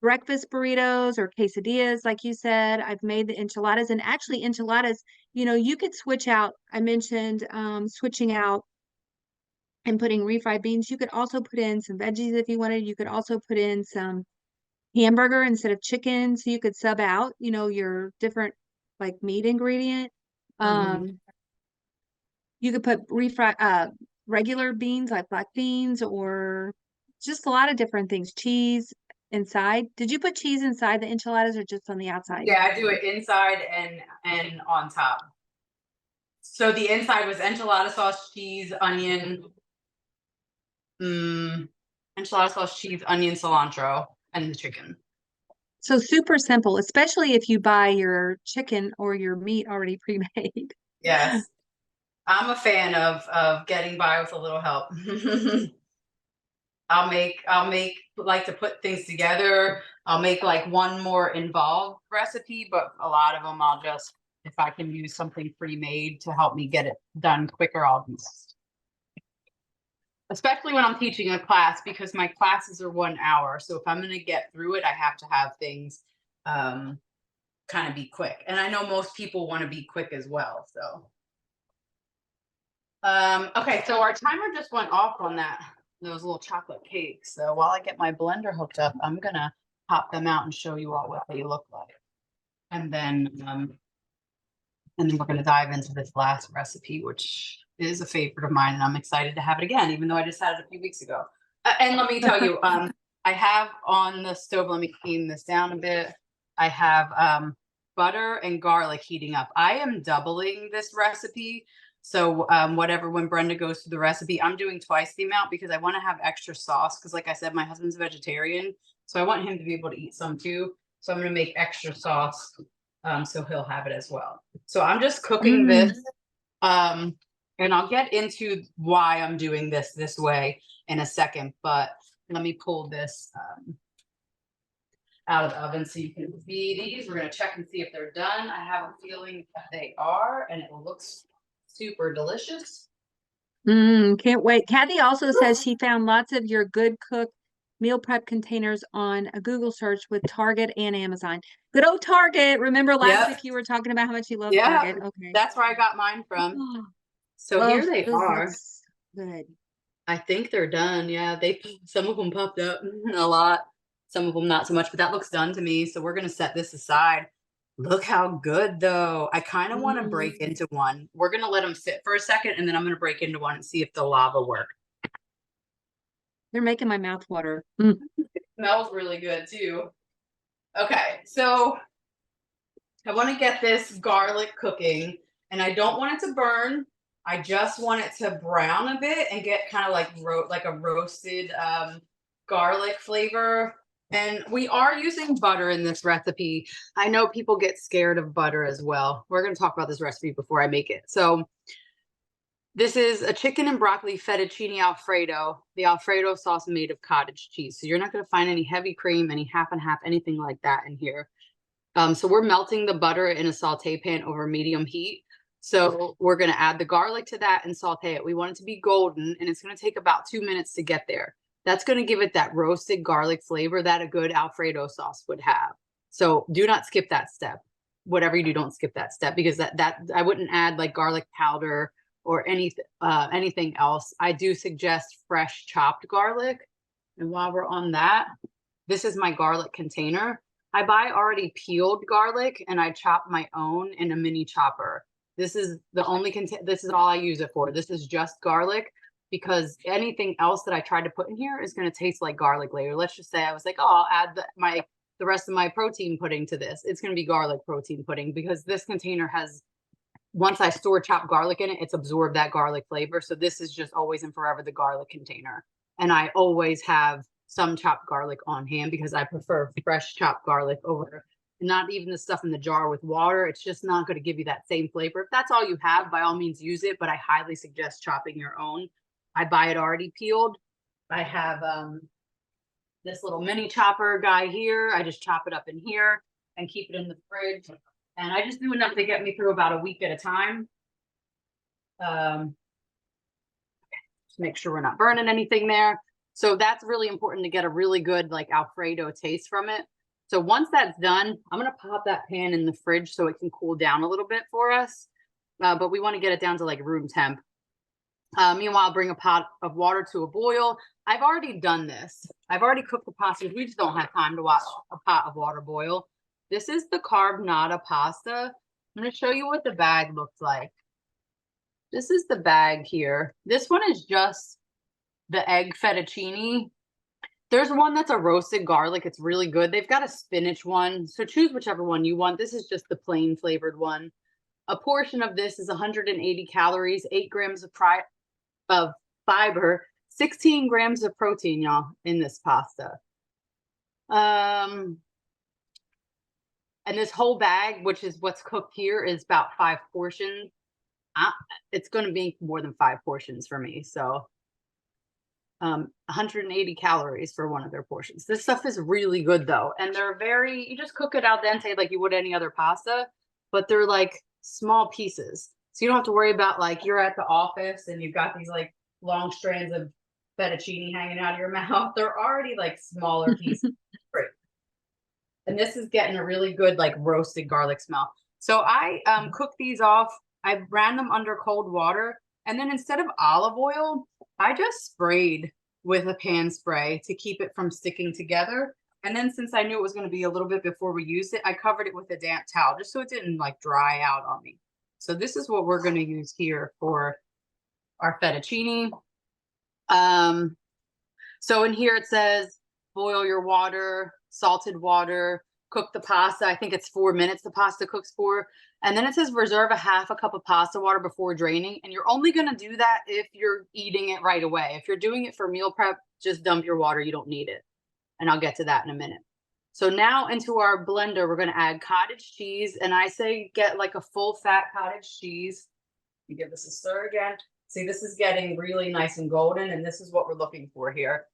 breakfast burritos or quesadillas, like you said. I've made the enchiladas, and actually enchiladas, you could switch out. I mentioned switching out and putting refried beans. You could also put in some veggies if you wanted. You could also put in some hamburger instead of chicken. So you could sub out, your different like meat ingredient. Mhm. Um, you could put regular beans like black beans or just a lot of different things. Cheese inside. Did you put cheese inside the enchiladas or just on the outside? Yeah, I do it inside and on top. So the inside was enchilada sauce, cheese, onion, mm, enchilada sauce, cheese, onion, cilantro, and the chicken. So super simple, especially if you buy your chicken or your meat already pre-made. Yes, I'm a fan of getting by with a little help. I'll make like to put things together. I'll make like one more involved recipe, but a lot of them I'll just if I can use something pre-made to help me get it done quicker, I'll use. Especially when I'm teaching a class because my classes are 1 hour. So if I'm going to get through it, I have to have things um, kind of be quick. And I know most people want to be quick as well. So, okay, so our timer just went off on those little chocolate cakes. So while I get my blender hooked up, I'm going to pop them out and show you all what they look like. And then we're going to dive into this last recipe, which is a favorite of mine, and I'm excited to have it again, even though I just had it a few weeks ago. And let me tell you, I have on the stove, let me clean this down a bit. I have butter and garlic heating up. I am doubling this recipe. So whatever, when Brenda goes through the recipe, I'm doing twice the amount because I want to have extra sauce. Because like I said, my husband's a vegetarian, so I want him to be able to eat some too. So I'm going to make extra sauce so he'll have it as well. So I'm just cooking Mm. this, and I'll get into why I'm doing this way in a second. But let me pull this out of the oven so you can see these. We're gonna check and see if they're done. I have a feeling that they are, and it looks super delicious. Can't wait. Kathy also says she found lots of your Good Cook meal prep containers on a Google search with Target and Amazon. Good old Target. Remember last Yep. week you were talking about how much you love Yeah, Target. Okay. that's where I got mine from. So Oh, here they those are. looks good. I think they're done. Yeah, some of them popped up a lot, some of them not so much, but that looks done to me. So we're gonna set this aside. Look how good though. I kind of want to break Mm, into one. We're gonna let them sit for a second, and then I'm gonna break into one and see if the lava work. they're making my mouth water. Smells really good too. Okay, so I want to get this garlic cooking, and I don't want it to burn. I just want it to brown a bit and get kind of like a roasted garlic flavor. And we are using butter in this recipe. I know people get scared of butter as well. We're going to talk about this recipe before I make it. So this is a chicken and broccoli fettuccine Alfredo. The Alfredo sauce made of cottage cheese. So you're not going to find any heavy cream, any half and half, anything like that in here. So we're melting the butter in a saute pan over medium heat. So we're going to add the garlic to that and saute it. We want it to be golden, and it's going to take about 2 minutes to get there. That's going to give it that roasted garlic flavor that a good Alfredo sauce would have. So do not skip that step. Whatever you do, don't skip that step, because that I wouldn't add like garlic powder or anything else. I do suggest fresh chopped garlic. And while we're on that, this is my garlic container. I buy already peeled garlic and I chop my own in a mini chopper. This is the only this is all I use it for. This is just garlic, because anything else that I tried to put in here is going to taste like garlic later. Let's just say I was like, oh, I'll add the rest of my protein pudding to this. It's going to be garlic protein pudding, because this container has, once I store chopped garlic in it, it's absorbed that garlic flavor. So this is just always and forever the garlic container. And I always have some chopped garlic on hand, because I prefer fresh chopped garlic over not even the stuff in the jar with water. It's just not going to give you that same flavor. If that's all you have, by all means use it, but I highly suggest chopping your own. I buy it already peeled. I have this little mini chopper guy here. I just chop it up in here and keep it in the fridge. And I just do enough to get me through about a week at a time. Just make sure we're not burning anything there. So that's really important to get a really good like Alfredo taste from it. So once that's done, I'm going to pop that pan in the fridge so it can cool down a little bit for us. But we want to get it down to like room temp. Meanwhile, bring a pot of water to a boil. I've already done this. I've already cooked the pasta. We just don't have time to watch a pot of water boil. This is the carbonara pasta. I'm going to show you what the bag looks like. This is the bag here. This one is just the egg fettuccine. There's one that's a roasted garlic. It's really good. They've got a spinach one. So choose whichever one you want. This is just the plain flavored one. A portion of this is 180 calories, 8 grams of fiber, 16 grams of protein, y'all, in this pasta. And this whole bag, which is what's cooked here, is about 5 portions. It's going to be more than 5 portions for me. So 180 calories for one of their portions. This stuff is really good though. And they're you just cook it al dente like you would any other pasta, but they're like small pieces. So you don't have to worry about like you're at the office and you've got these like long strands of fettuccine hanging out of your mouth. They're already like smaller pieces. Great. And this is getting a really good like roasted garlic smell. So I cooked these off. I ran them under cold water. And then instead of olive oil, I just sprayed with a pan spray to keep it from sticking together. And then since I knew it was going to be a little bit before we used it, I covered it with a damp towel just so it didn't like dry out on me. So this is what we're going to use here for our fettuccine. So in here it says boil your water, salted water, cook the pasta. I think it's 4 minutes the pasta cooks for. And then it says reserve a half a cup of pasta water before draining. And you're only going to do that if you're eating it right away. If you're doing it for meal prep, just dump your water. You don't need it. And I'll get to that in a minute. So now into our blender, we're going to add cottage cheese. And I say get like a full fat cottage cheese. You give this a stir again. See, this is getting really nice and golden. And this is what we're looking for here.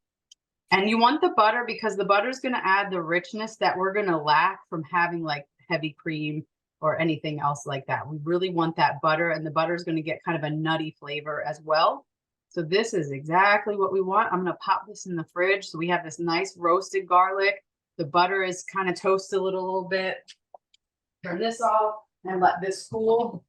And you want the butter because the butter is going to add the richness that we're going to lack from having like heavy cream or anything else like that. We really want that butter, and the butter is going to get kind of a nutty flavor as well. So this is exactly what we want. I'm going to pop this in the fridge. So we have this nice roasted garlic. The butter is kind of toasted a little bit. Turn this off and let this cool.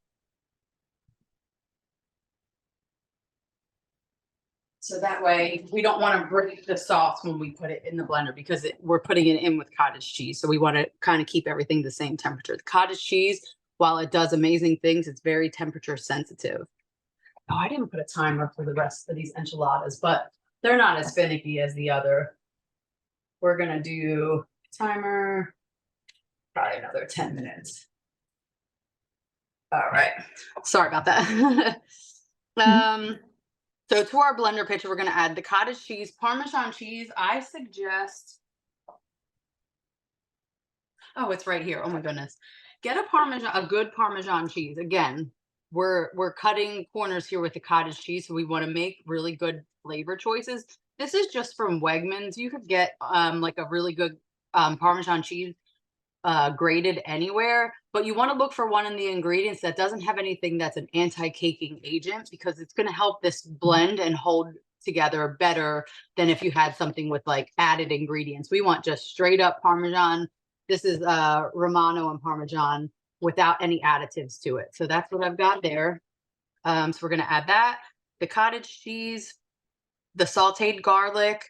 So that way we don't want to break the sauce when we put it in the blender because we're putting it in with cottage cheese. So we want to kind of keep everything the same temperature. The cottage cheese, while it does amazing things, it's very temperature sensitive. Oh, I didn't put a timer for the rest of these enchiladas, but they're not as finicky as the other. We're going to do timer, probably another 10 minutes. All right. Sorry about that. So to our blender pitcher, we're going to add the cottage cheese, Parmesan cheese. I suggest, oh, it's right here. Oh my goodness. Get a good Parmesan cheese. Again, we're cutting corners here with the cottage cheese, so we want to make really good flavor choices. This is just from Wegmans. You could get like a really good Parmesan cheese graded anywhere, but you want to look for one in the ingredients that doesn't have anything that's an anti-caking agent, because it's going to help this blend and hold together better than if you had something with like added ingredients. We want just straight up Parmesan. This is Romano and Parmesan without any additives to it. So that's what I've got there. So we're going to add that, the cottage cheese, the sauteed garlic,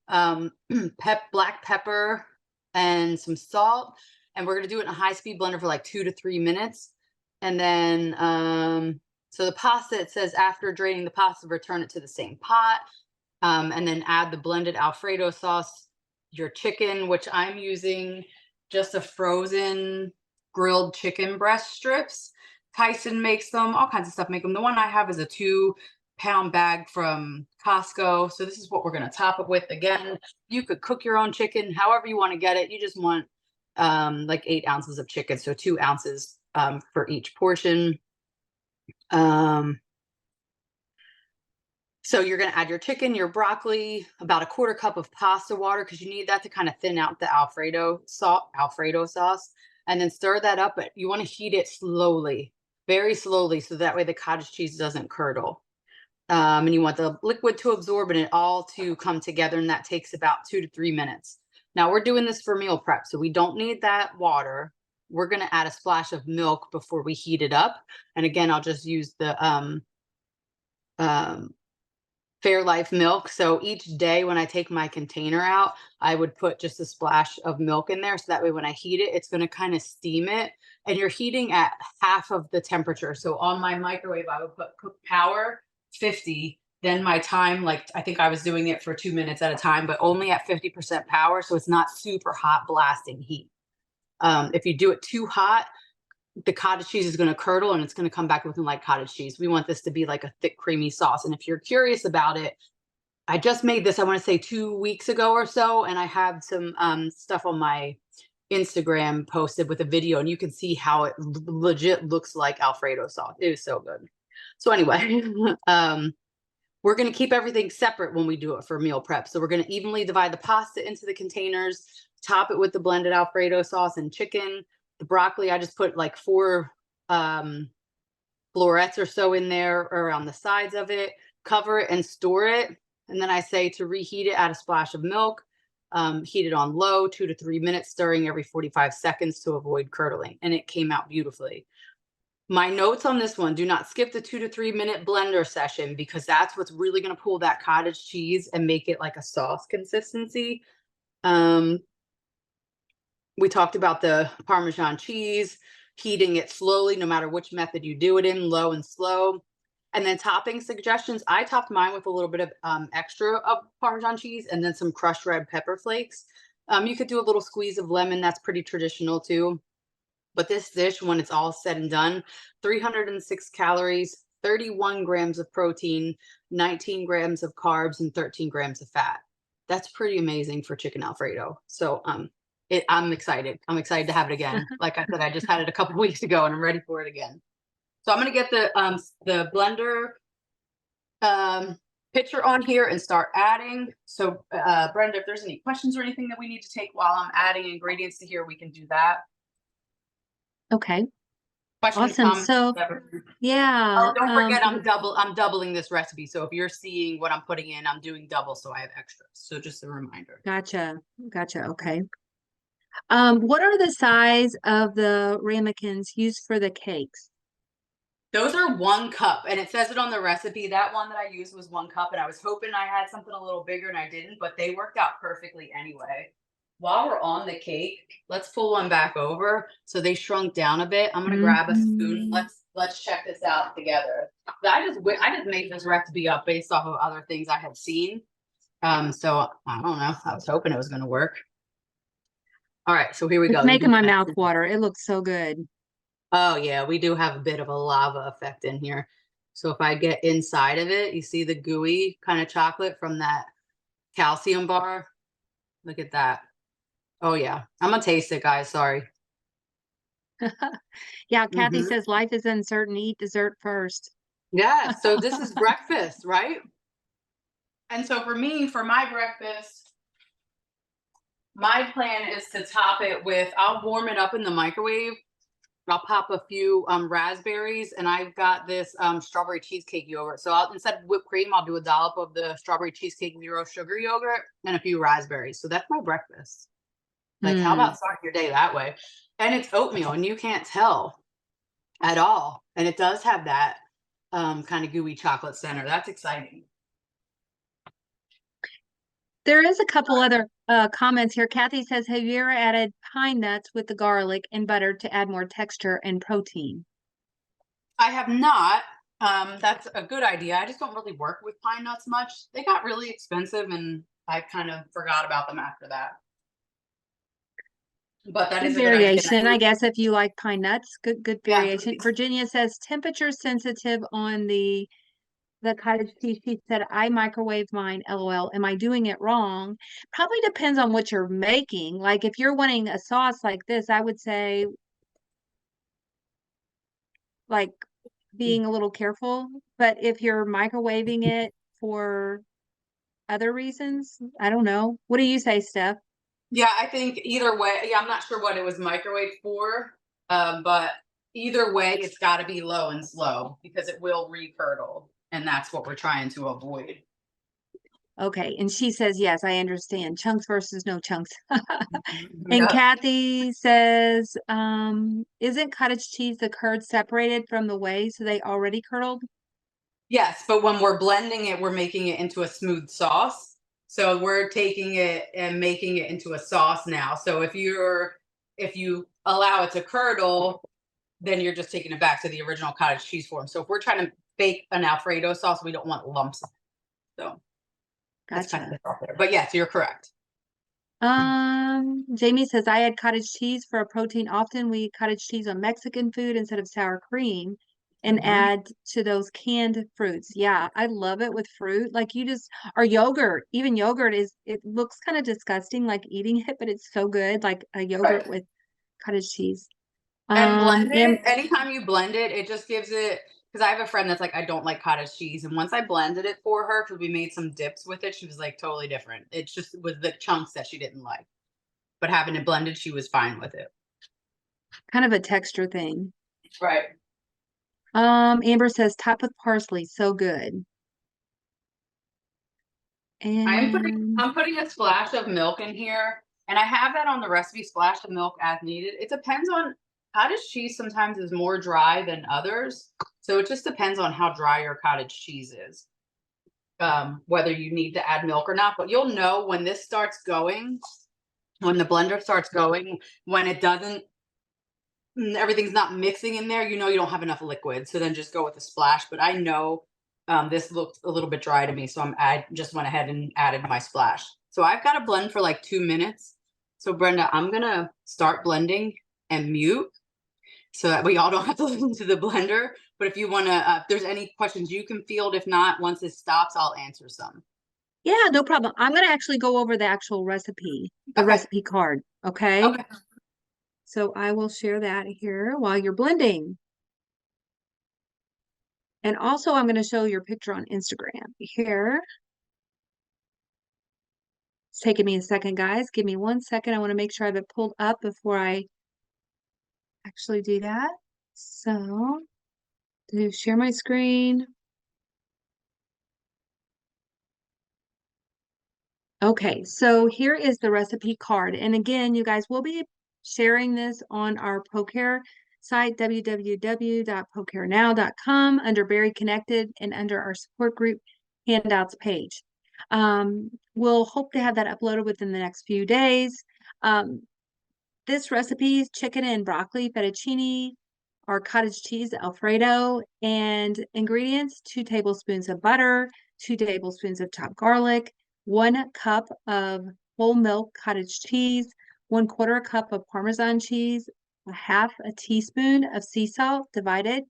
black pepper, and some salt. And we're going to do it in a high-speed blender for like 2 to 3 minutes. And then, so the pasta, it says after draining the pasta, return it to the same pot. And then add the blended Alfredo sauce, your chicken, which I'm using just a frozen grilled chicken breast strips. Tyson makes them, all kinds of stuff make them. The one I have is a 2-pound bag from Costco. So this is what we're going to top it with. Again, you could cook your own chicken however you want to get it. You just want like 8 ounces of chicken, so 2 ounces for each portion. So you're going to add your chicken, your broccoli, about a 1/4 cup of pasta water, because you need that to kind of thin out the Alfredo sauce, and then stir that up. But you want to heat it slowly, very slowly, so that way the cottage cheese doesn't curdle. And you want the liquid to absorb and it all to come together, and that takes about 2 to 3 minutes. Now we're doing this for meal prep, so we don't need that water. We're going to add a splash of milk before we heat it up. And again, I'll just use the Fairlife milk. So each day when I take my container out, I would put just a splash of milk in there. So that way when I heat it, it's going to kind of steam it. And you're heating at half of the temperature. So on my microwave, I would put cook power 50. Then my time, like I think I was doing it for 2 minutes at a time, but only at 50% power. So it's not super hot blasting heat. If you do it too hot, the cottage cheese is going to curdle and it's going to come back looking like cottage cheese. We want this to be like a thick, creamy sauce. And if you're curious about it, I just made this, I want to say 2 weeks ago or so. And I have some stuff on my Instagram posted with a video, and you can see how it legit looks like Alfredo sauce. It is so good. So anyway, we're going to keep everything separate when we do it for meal prep. So we're going to evenly divide the pasta into the containers, top it with the blended Alfredo sauce and chicken. The broccoli, I just put like 4 florets or so in there around the sides of it, cover it and store it. And then I say to reheat it, add a splash of milk, heat it on low, 2 to 3 minutes, stirring every 45 seconds to avoid curdling. And it came out beautifully. My notes on this one: do not skip the 2 to 3 minute blender session, because that's what's really going to pull that cottage cheese and make it like a sauce consistency. We talked about the Parmesan cheese, heating it slowly, no matter which method you do it in, low and slow. And then topping suggestions, I topped mine with a little bit of extra of Parmesan cheese and then some crushed red pepper flakes. You could do a little squeeze of lemon. That's pretty traditional too. But this dish, when it's all said and done, 306 calories, 31 grams of protein, 19 grams of carbs, and 13 grams of fat. That's pretty amazing for chicken Alfredo. So I'm excited. I'm excited to have it again. Like I said, I just had it a couple weeks ago and I'm ready for it again. So I'm going to get the blender picture on here and start adding. So Brenda, if there's any questions or anything that we need to take while I'm adding ingredients to here, we can do that. Okay. Questions, Awesome. comments, So yeah. Oh, don't forget, I'm doubling this recipe. So if you're seeing what I'm putting in, I'm doing double, so I have extras. So just a reminder. Gotcha. Okay. What are the size of the ramekins used for the cakes? Those are 1 cup, and it says it on the recipe. That one that I used was 1 cup, and I was hoping I had something a little bigger, and I didn't, but they worked out perfectly anyway. While we're on the cake, let's pull one back over. So they shrunk down a bit. I'm gonna grab a spoon. Let's check this out together. I just made this recipe up based off of other things I had seen. So I don't know. I was hoping it was gonna work. All right, so here we go. It's making my mouth water. It looks so good. Oh yeah, we do have a bit of a lava effect in here. So if I get inside of it, you see the gooey kind of chocolate from that calcium bar. Look at that. Oh yeah, I'm gonna taste it, guys. Sorry. Yeah, Kathy says life is uncertain. Eat dessert first. Yeah, so this is breakfast, right? And so for me, for my breakfast, My plan is to top it with, I'll warm it up in the microwave. I'll pop a few raspberries, and I've got this strawberry cheesecake yogurt. So instead of whipped cream, I'll do a dollop of the strawberry cheesecake zero sugar yogurt and a few raspberries. So that's my breakfast. Like, how Hmm. about starting your day that way? And it's oatmeal, and you can't tell at all. And it does have that kind of gooey chocolate center. That's exciting. There is a couple other comments here. Kathy says, have you ever added pine nuts with the garlic and butter to add more texture and protein? I have not. That's a good idea. I just don't really work with pine nuts much. They got really expensive, and I kind of forgot about them after that. But that Good is a good idea. variation, I guess, if you like pine nuts. Good Yeah. variation. Virginia says temperature sensitive on the cottage cheese. She said, I microwave mine, LOL. Am I doing it wrong? Probably depends on what you're making. Like if you're wanting a sauce like this, I would say like being a little careful. But if you're microwaving it for other reasons, I don't know. What do you say, Steph? Yeah, I think either way, yeah, I'm not sure what it was microwaved for, but either way, it's got to be low and slow because it will recurdle, and that's what we're trying to avoid. Okay. And she says, yes, I understand. Chunks versus no chunks. And Yeah. Kathy says, isn't cottage cheese the curd separated from the whey so they already curdled? Yes, but when we're blending it, we're making it into a smooth sauce. So we're taking it and making it into a sauce now. So if you allow it to curdle, then you're just taking it back to the original cottage cheese form. So if we're trying to bake an Alfredo sauce, we don't want lumps. So that's kind of Gotcha. the thought there. But yes, you're correct. Jamie says, I add cottage cheese for a protein. Often we eat cottage cheese on Mexican food instead of sour cream and Mhm. add to those canned fruits. Yeah, I love it with fruit. Like you just, or yogurt, even yogurt it looks kind of disgusting like eating it, but it's so good. Like a yogurt Right. with cottage cheese. And blend And it. Anytime you blend it, it just gives it. Because I have a friend that's like, I don't like cottage cheese. And once I blended it for her, because we made some dips with it, she was like, totally different. It just was the chunks that she didn't like. But having it blended, she was fine with it. kind of a texture thing. Right. Amber says top with parsley, so good. And I'm putting a splash of milk in here, and I have that on the recipe, splash of milk as needed. It depends on cottage cheese sometimes is more dry than others. So it just depends on how dry your cottage cheese is. Whether you need to add milk or not, but you'll know when this starts going, when the blender starts going, when it doesn't, everything's not mixing in there, you know you don't have enough liquid. So then just go with a splash. But I know this looked a little bit dry to me, so I just went ahead and added my splash. So I've got to blend for like 2 minutes. So Brenda, I'm gonna start blending and mute so that we all don't have to listen to the blender. But if you want to, if there's any questions you can field, if not, once it stops, I'll answer some. yeah, no problem. I'm gonna actually go over the actual recipe, the Okay. recipe card. Okay. Okay. So I will share that here while you're blending. And also I'm going to show your picture on Instagram here. It's taking me a second, guys. Give me 1 second. I want to make sure I have it pulled up before I actually do that. So, to share my screen. Okay, so here is the recipe card. And again, you guys will be sharing this on our ProCare site, www.procarenow.com, under Bari Connected and under our support group handouts page. We'll hope to have that uploaded within the next few days. This recipe is chicken and broccoli fettuccine, our cottage cheese Alfredo, and ingredients: 2 tablespoons of butter, 2 tablespoons of chopped garlic, 1 cup of whole milk cottage cheese, 1/4 cup of Parmesan cheese, a half a teaspoon of sea salt divided,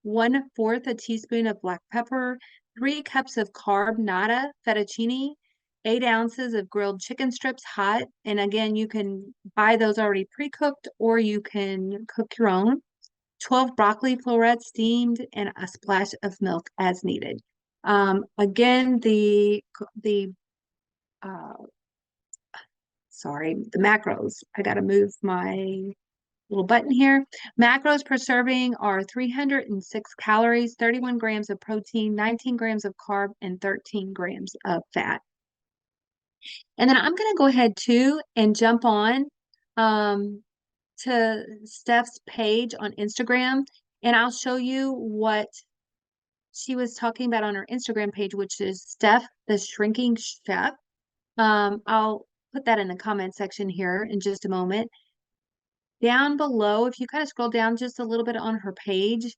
1/4 a teaspoon of black pepper, 3 cups of carb nata fettuccine, 8 ounces of grilled chicken strips hot. And again, you can buy those already pre-cooked or you can cook your own. 12 broccoli florets steamed and a splash of milk as needed. Again, the uh, sorry, the macros. I got to move my little button here. Macros per serving are 306 calories, 31 grams of protein, 19 grams of carb, and 13 grams of fat. And then I'm going to go ahead too and jump on um, to Steph's page on Instagram, and I'll show you what she was talking about on her Instagram page, which is Steph, the Shrinking Chef. I'll put that in the comment section here in just a moment. Down below, if you kind of scroll down just a little bit on her page,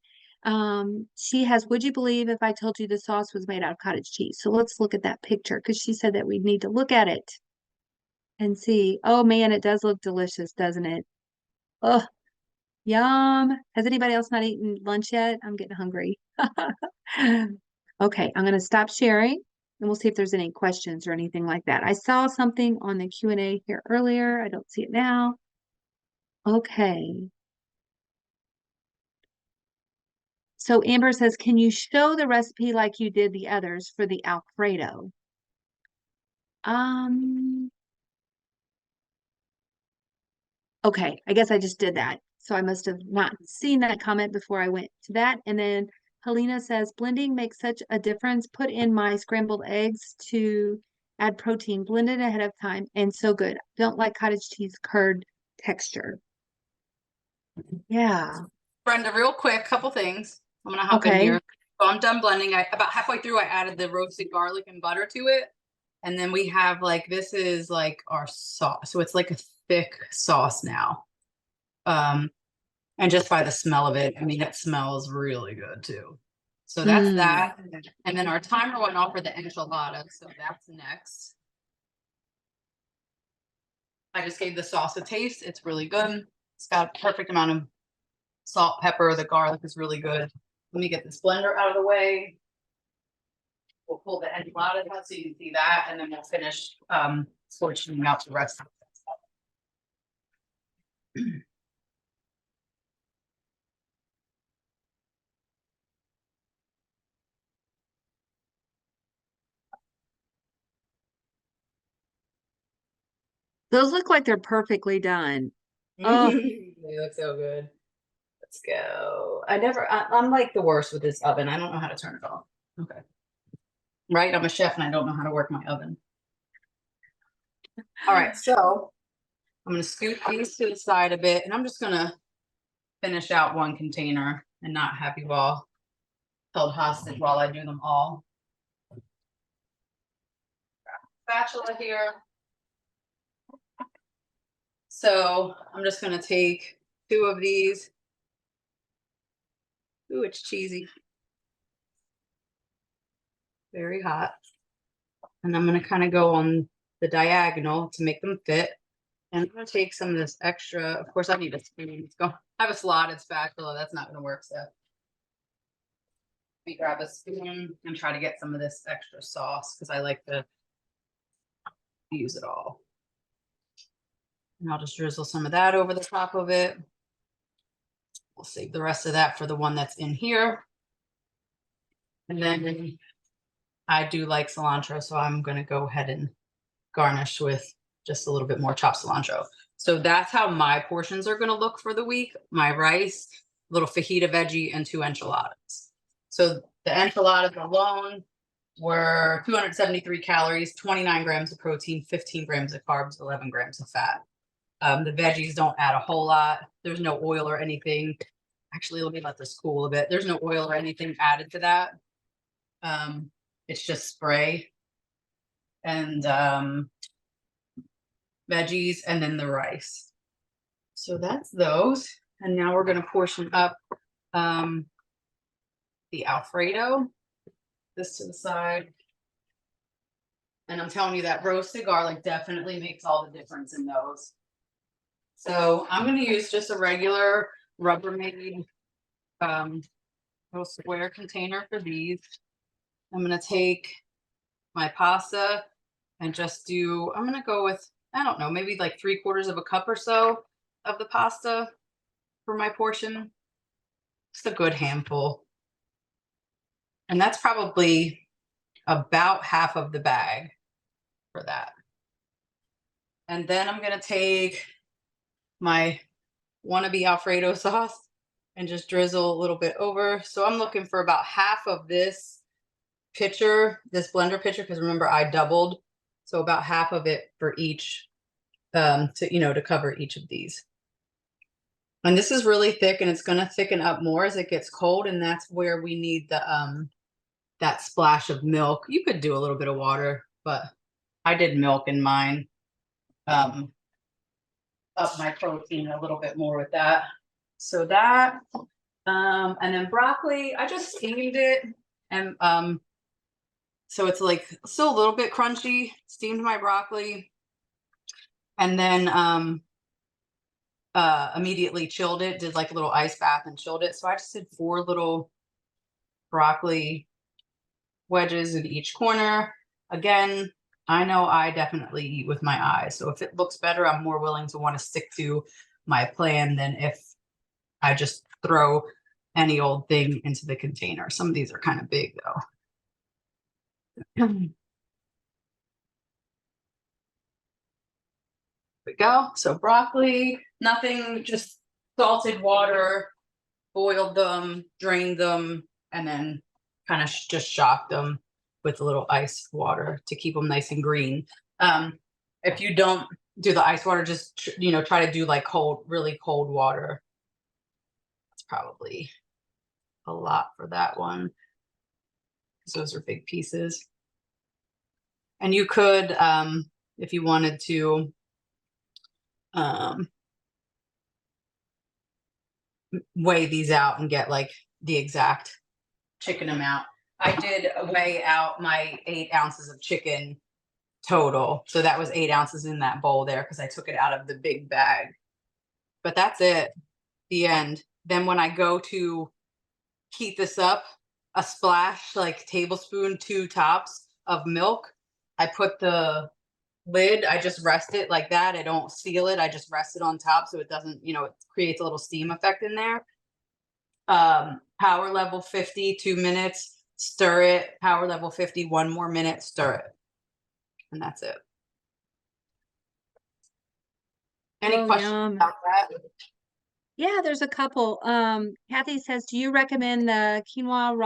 she has, would you believe if I told you the sauce was made out of cottage cheese? So let's look at that picture because she said that we need to look at it and see. Oh man, it does look delicious, doesn't it? Oh, yum. Has anybody else not eaten lunch yet? I'm getting hungry. Okay, I'm going to stop sharing and we'll see if there's any questions or anything like that. I saw something on the Q&A here earlier. I don't see it now. Okay. So Amber says, can you show the recipe like you did the others for the Alfredo? Um, okay, I guess I just did that. So I must have not seen that comment before I went to that. And then Helena says, blending makes such a difference. Put in my scrambled eggs to add protein, blended ahead of time, and so good. Don't like cottage cheese curd texture. Yeah. Brenda, real quick, couple things. I'm gonna hop in Okay. here. So I'm done blending. About halfway through, I added the roasted garlic and butter to it. And then we have like, this is like our sauce. So it's like a thick sauce now. And just by the smell of it, I mean, it smells really good too. So that's that. And then our timer went off for the enchiladas. So that's next. I just gave the sauce a taste. It's really good. It's got a perfect amount of salt, pepper. The garlic is really good. Let me get this blender out of the way. We'll pull the enchiladas out so you can see that, and then we'll finish portioning out the rest of it. Those look like they're perfectly done. Oh, They look so good. Let's go. I'm like the worst with this oven. I don't know how to turn it off. Okay. Right? I'm a chef and I don't know how to work my oven. All right. So I'm going to scoot these to the side a bit, and I'm just going to finish out one container and not have you all held hostage while I do them all. Spatula here. So I'm just going to take 2 of these. Ooh, it's cheesy. Very hot. And I'm going to kind of go on the diagonal to make them fit. And I'm going to take some of this extra. Of course, I need a spoon. Let's go. I have a slotted spatula. That's not going to work, so let me grab a spoon and try to get some of this extra sauce because I like to use it all. And I'll just drizzle some of that over the top of it. We'll save the rest of that for the one that's in here. And then I do like cilantro, so I'm going to go ahead and garnish with just a little bit more chopped cilantro. So that's how my portions are going to look for the week. My rice, little fajita veggie, and 2 enchiladas. So the enchiladas alone were 273 calories, 29 grams of protein, 15 grams of carbs, 11 grams of fat. The veggies don't add a whole lot. There's no oil or anything. Actually, let me let this cool a bit. There's no oil or anything added to that. It's just spray and veggies and then the rice. So that's those. And now we're going to portion up the Alfredo. This to the side. And I'm telling you that roasted garlic definitely makes all the difference in those. So I'm going to use just a regular Rubbermaid little square container for these. I'm going to take my pasta and just do, I'm going to go with, I don't know, maybe like 3/4 of a cup or so of the pasta for my portion. Just a good handful. And that's probably about half of the bag for that. And then I'm gonna take my wannabe Alfredo sauce and just drizzle a little bit over. So I'm looking for about half of this pitcher, this blender pitcher, because remember I doubled. So about half of it for each, to cover each of these. And this is really thick and it's going to thicken up more as it gets cold. And that's where we need that splash of milk. You could do a little bit of water, but I did milk in mine. Up my protein a little bit more with that. So that, and then broccoli, I just steamed it. And so it's like still a little bit crunchy, steamed my broccoli. And then immediately chilled it, did like a little ice bath and chilled it. So I just did 4 little broccoli wedges in each corner. Again, I know I definitely eat with my eyes. So if it looks better, I'm more willing to want to stick to my plan than if I just throw any old thing into the container. Some of these are kind of big though. We go. So broccoli, nothing, just salted water, boiled them, drained them, and then kind of just shocked them with a little ice water to keep them nice and green. If you don't do the ice water, just try to do like really cold water. That's probably a lot for that one, because those are big pieces. And you could, if you wanted to, weigh these out and get like the exact chicken amount. I did weigh out my 8 ounces of chicken total. So that was 8 ounces in that bowl there because I took it out of the big bag. But that's it, the end. Then when I go to heat this up, a splash, like tablespoon, 2 tops of milk. I put the lid, I just rest it like that. I don't seal it. I just rest it on top so it doesn't, it creates a little steam effect in there. Power level 50, 2 minutes, stir it. Power level 50, 1 more minute, stir it. And that's it. Any questions about that? Yeah, there's a couple. Kathy says, do you recommend the quinoa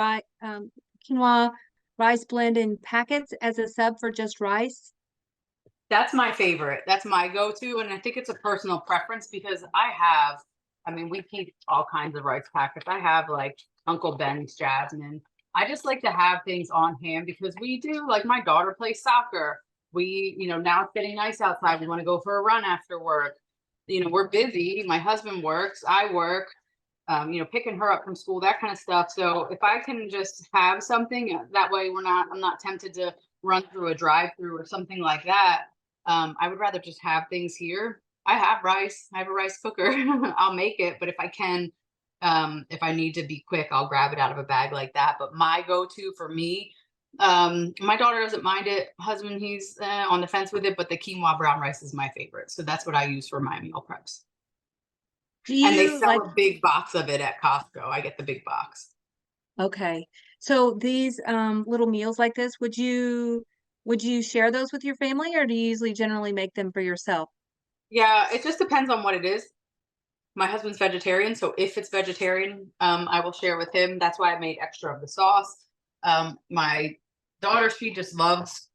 rice blend in packets as a sub for just rice? That's my favorite. That's my go-to. And I think it's a personal preference because we keep all kinds of rice packets. I have like Uncle Ben's Jasmine. I just like to have things on hand because we do, like my daughter plays soccer. We, now it's getting nice outside. We want to go for a run after work. We're busy. My husband works, I work, picking her up from school, that kind of stuff. So if I can just have something that way, I'm not tempted to run through a drive-through or something like that. I would rather just have things here. I have rice. I have a rice cooker. I'll make it. But if I can, if I need to be quick, I'll grab it out of a bag like that. But my go-to for me, my daughter doesn't mind it. Husband, he's on the fence with it, but the quinoa brown rice is my favorite. So that's what I use for my meal preps. And they sell a big box of it at Costco. I get the big box. Okay. So these little meals like this, would you share those with your family or do you usually generally make them for yourself? Yeah, it just depends on what it is. My husband's vegetarian, so if it's vegetarian, I will share with him. That's why I made extra of the sauce. My daughter, she just loves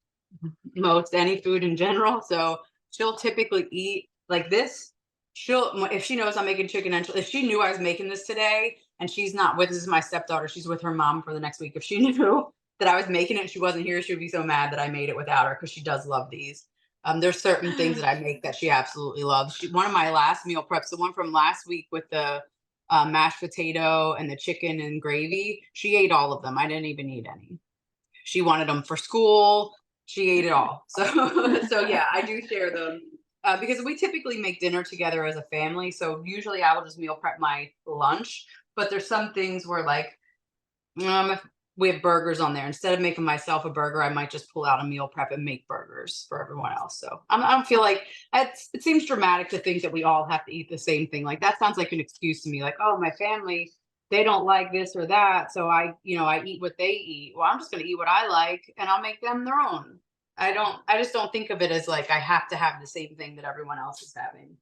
most any food in general, so she'll typically eat like this. If she knows I'm making chicken if she knew I was making this today and she's not with, this is my stepdaughter, she's with her mom for the next week. If she knew that I was making it and she wasn't here, she would be so mad that I made it without her because she does love these. There's certain things that I make that she absolutely loves. One of my last meal preps, the one from last week with the mashed potato and the chicken and gravy, she ate all of them. I didn't even eat any. She wanted them for school. She ate it all. So yeah, I do share them because we typically make dinner together as a family. So usually I will just meal prep my lunch. But there's some things where like, if we have burgers on there. Instead of making myself a burger, I might just pull out a meal prep and make burgers for everyone else. So I don't feel like it seems dramatic to think that we all have to eat the same thing. Like that sounds like an excuse to me. Like, oh, my family, they don't like this or that. So I eat what they eat. Well, I'm just going to eat what I like and I'll make them their own. I just don't think of it as like I have to have the same thing that everyone else is having.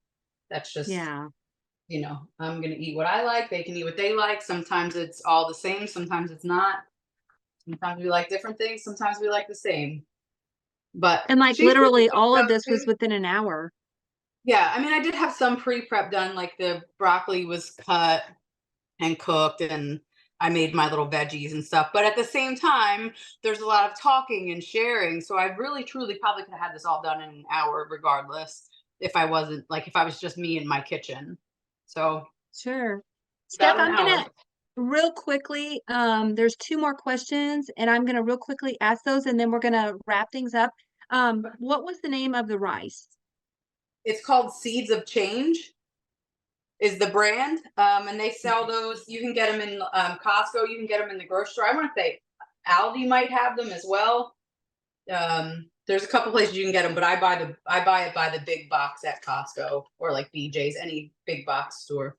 That's just, Yeah. I'm gonna eat what I like, they can eat what they like. Sometimes it's all the same, sometimes it's not. Sometimes we like different things, sometimes we like the same. But And like she's pretty literally cooked all of up this was too. within an hour. Yeah, I mean, I did have some pre-prep done, like the broccoli was cut and cooked, and I made my little veggies and stuff. But at the same time, there's a lot of talking and sharing. So I really, truly probably could have had this all done in an hour, regardless, if I was just me in my kitchen. So Sure. Steph, about an I'm hour. gonna real quickly, there's two more questions and I'm gonna real quickly ask those and then we're gonna wrap things up. What was the name of the rice? It's called Seeds of Change is the brand. And they sell those. You can get them in Costco. You can get them in the grocery store. I want to say Aldi might have them as well. There's a couple places you can get them, but I buy it by the big box at Costco or like BJ's, any big box store.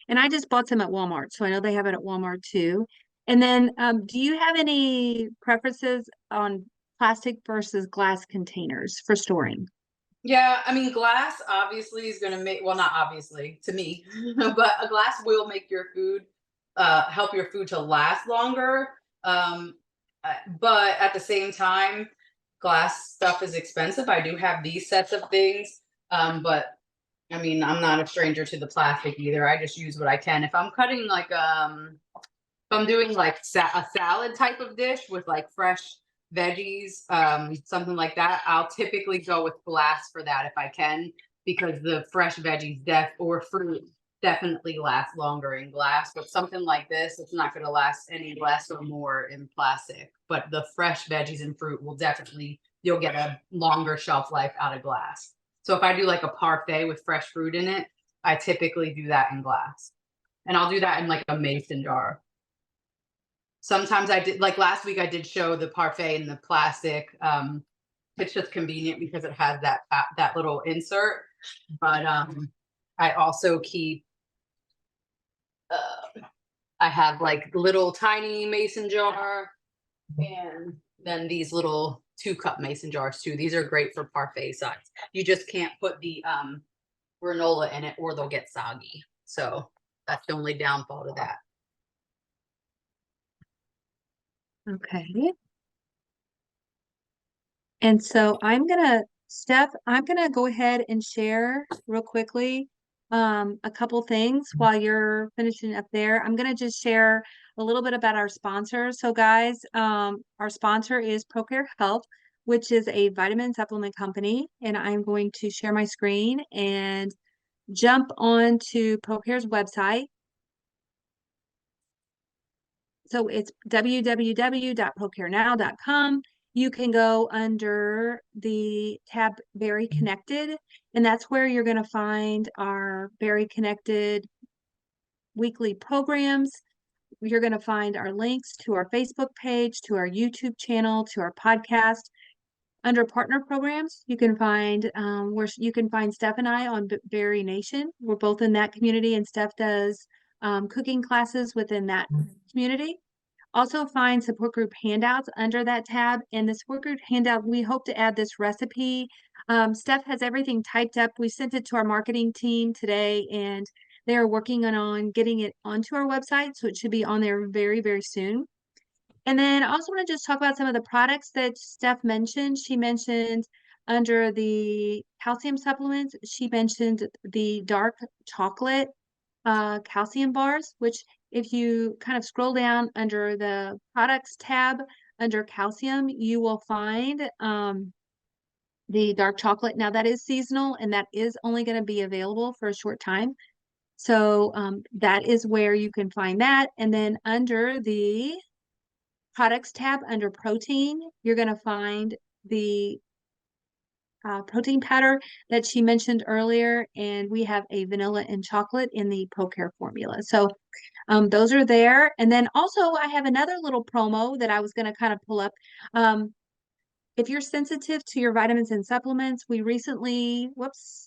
And I just bought some at Walmart, so I know they have it at Walmart too. And then, do you have any preferences on plastic versus glass containers for storing? Yeah, I mean, glass obviously is going to make, well, not obviously to me, but a glass will make your food, help your food to last longer. Um, but at the same time, glass stuff is expensive. I do have these sets of things, but I mean, I'm not a stranger to the plastic either. I just use what I can. If I'm cutting like if I'm doing like a salad type of dish with like fresh veggies, something like that, I'll typically go with glass for that if I can, because the fresh veggies or fruit definitely last longer in glass. But something like this, it's not going to last any less or more in plastic. But the fresh veggies and fruit will definitely, you'll get a longer shelf life out of glass. So if I do like a parfait with fresh fruit in it, I typically do that in glass. And I'll do that in like a mason jar. Sometimes I did, like last week I did show the parfait in the plastic. It's just convenient because it has that little insert. But I also keep I have like little tiny mason jar, and then these little 2-cup mason jars too. These are great for parfait size. You just can't put the granola in it or they'll get soggy. So that's the only downfall to that. Okay. And so Steph, I'm gonna go ahead and share real quickly a couple things while you're finishing up there. I'm gonna just share a little bit about our sponsor. So guys, our sponsor is ProCare Health, which is a vitamin supplement company, and I'm going to share my screen and jump on to ProCare's website. So it's www.procarenow.com. You can go under the tab Very Connected, and that's where you're going to find our Very Connected weekly programs. You're going to find our links to our Facebook page, to our YouTube channel, to our podcast. Under partner programs, you can find where you can find Steph and I on Berry Nation. We're both in that community, and Steph does cooking classes within that community. Also find support group handouts under that tab. And the support group handout, we hope to add this recipe. Steph has everything typed up. We sent it to our marketing team today, and they are working on getting it onto our website. So it should be on there very, very soon. And then I also want to just talk about some of the products that Steph mentioned. She mentioned under the calcium supplements, she mentioned the dark chocolate calcium bars, which if you kind of scroll down under the products tab under calcium, you will find the dark chocolate. Now that is seasonal and that is only going to be available for a short time. So that is where you can find that. And then under the products tab under protein, you're going to find the protein powder that she mentioned earlier, and we have a vanilla and chocolate in the ProCare formula. So those are there. And then also I have another little promo that I was going to kind of pull up. If you're sensitive to your vitamins and supplements, we recently,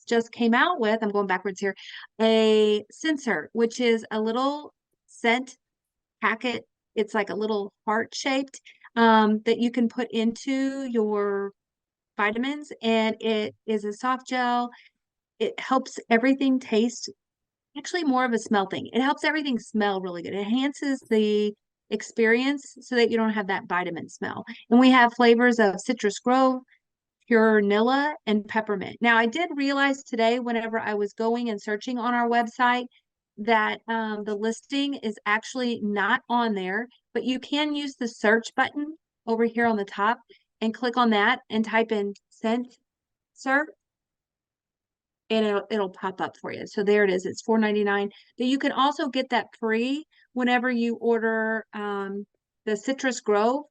just came out with, I'm going backwards here, a sensor, which is a little scent packet. It's like a little heart shaped. that you can put into your vitamins, and it is a soft gel. It helps everything taste actually more of a smell thing. It helps everything smell really good. It enhances the experience so that you don't have that vitamin smell. And we have flavors of citrus grove, pure vanilla, and peppermint. Now, I did realize today, whenever I was going and searching on our website, that the listing is actually not on there, but you can use the search button over here on the top and click on that and type in scent search, and it'll pop up for you. So there it is. It's $4.99. But you can also get that free whenever you order the Citrus Grove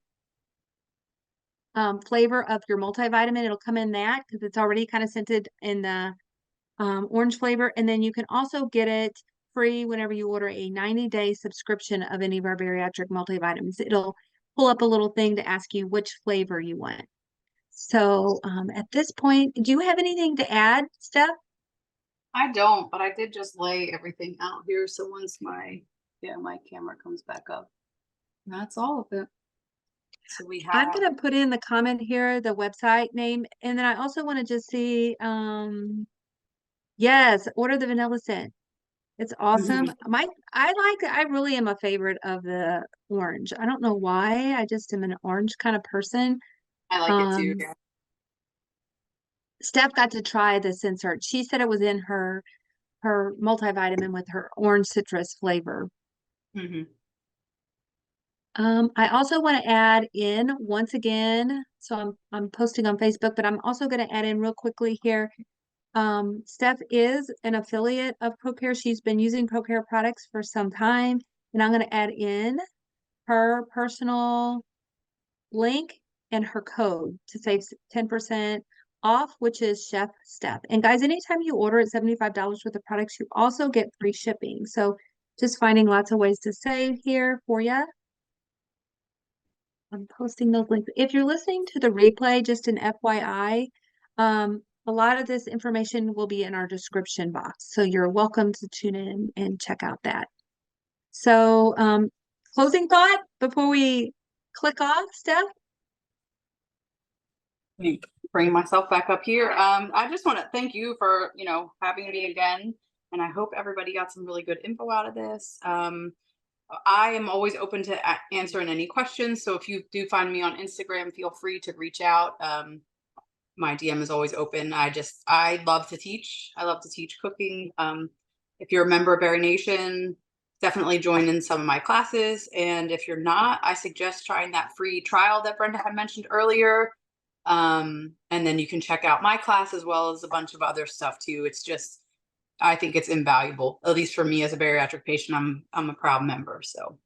flavor of your multivitamin. It'll come in that because it's already kind of scented in the orange flavor. And then you can also get it free whenever you order a 90-day subscription of any of our bariatric multivitamins. It'll pull up a little thing to ask you which flavor you want. So at this point, do you have anything to add, Steph? I don't, but I did just lay everything out here. So once my camera comes back up, that's all of it. So we I'm have, gonna put in the comment here, the website name, and then I also want to just see, yes, order the vanilla scent. It's awesome. Mhm. I really am a favorite of the orange. I don't know why. I just am an orange kind of person. I like it too. Um, Steph got to try the Sensort. She said it was in her multivitamin with her orange citrus flavor. Hmm. I also want to add in once again, so I'm posting on Facebook, but I'm also going to add in real quickly here. Steph is an affiliate of ProCare. She's been using ProCare products for some time, and I'm going to add in her personal link and her code to save 10% off, which is Chef Steph. And guys, anytime you order at $75 worth of products, you also get free shipping. So just finding lots of ways to save here for you. I'm posting those links. If you're listening to the replay, just an FYI, a lot of this information will be in our description box. So you're welcome to tune in and check out that. So, closing thought before we click off, Steph? Me bring myself back up here. I just want to thank you for, having me again. And I hope everybody got some really good info out of this. I am always open to answering any questions. So if you do find me on Instagram, feel free to reach out. My DM is always open. I love to teach. I love to teach cooking. If you're a member of Bari Nation, definitely join in some of my classes. And if you're not, I suggest trying that free trial that Brenda had mentioned earlier. And then you can check out my class as well as a bunch of other stuff too. I think it's invaluable, at least for me as a bariatric patient. I'm a proud member. So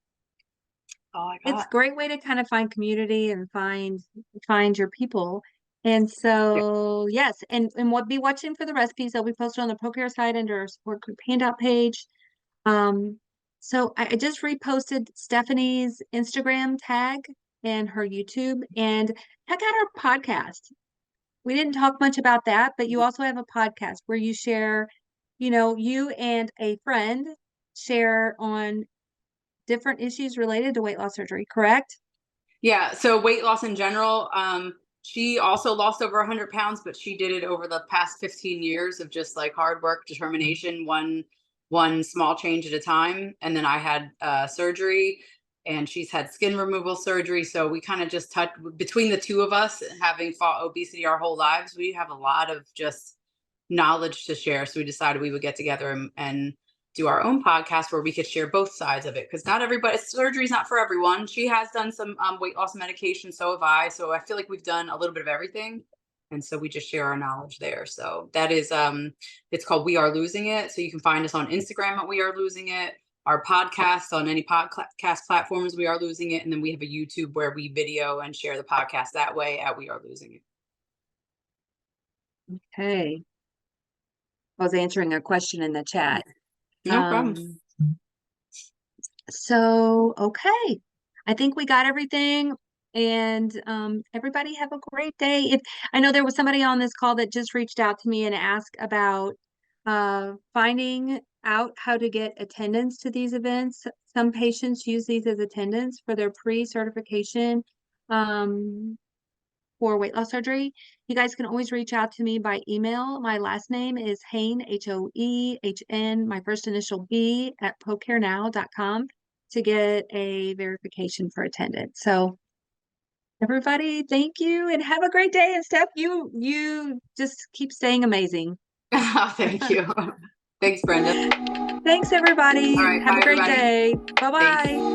all I It's a got. great way to kind of find community and find your people. And Yeah. so yes, and what be watching for the recipes. They'll be posted on the ProCare site under our support group handout page. Um, so I just reposted Stephanie's Instagram tag and her YouTube, and check out our podcast. We didn't talk much about that, but you also have a podcast where you share, you and a friend share on different issues related to weight loss surgery, correct? Yeah. So weight loss in general. She also lost over 100 pounds, but she did it over the past 15 years of just like hard work, determination, one small change at a time. And then I had surgery, and she's had skin removal surgery. So we kind of just touched between the two of us, having fought obesity our whole lives. We have a lot of just knowledge to share. So we decided we would get together and do our own podcast where we could share both sides of it, because not everybody, surgery is not for everyone. She has done some weight loss medication, so have I. So I feel like we've done a little bit of everything, and so we just share our knowledge there. So that is it's called We Are Losing It. So you can find us on Instagram at We Are Losing It, our podcast on any podcast platforms, We Are Losing It, and then we have a YouTube where we video and share the podcast that way at We Are Losing It. Hey, I was answering a question in the chat. No problem. Um, so okay. I think we got everything. And everybody have a great day. If I know there was somebody on this call that just reached out to me and asked about finding out how to get attendance to these events. Some patients use these as attendance for their pre-certification for weight loss surgery. You guys can always reach out to me by email. My last name is Hain, Hoehn, my first initial B at procarenow.com to get a verification for attendance. So everybody, thank you and have a great day. And Steph, you just keep staying amazing. Thank you. Thanks, Brenda. Thanks, everybody. All right, Have bye, a great everybody. day. Thanks. Bye-bye.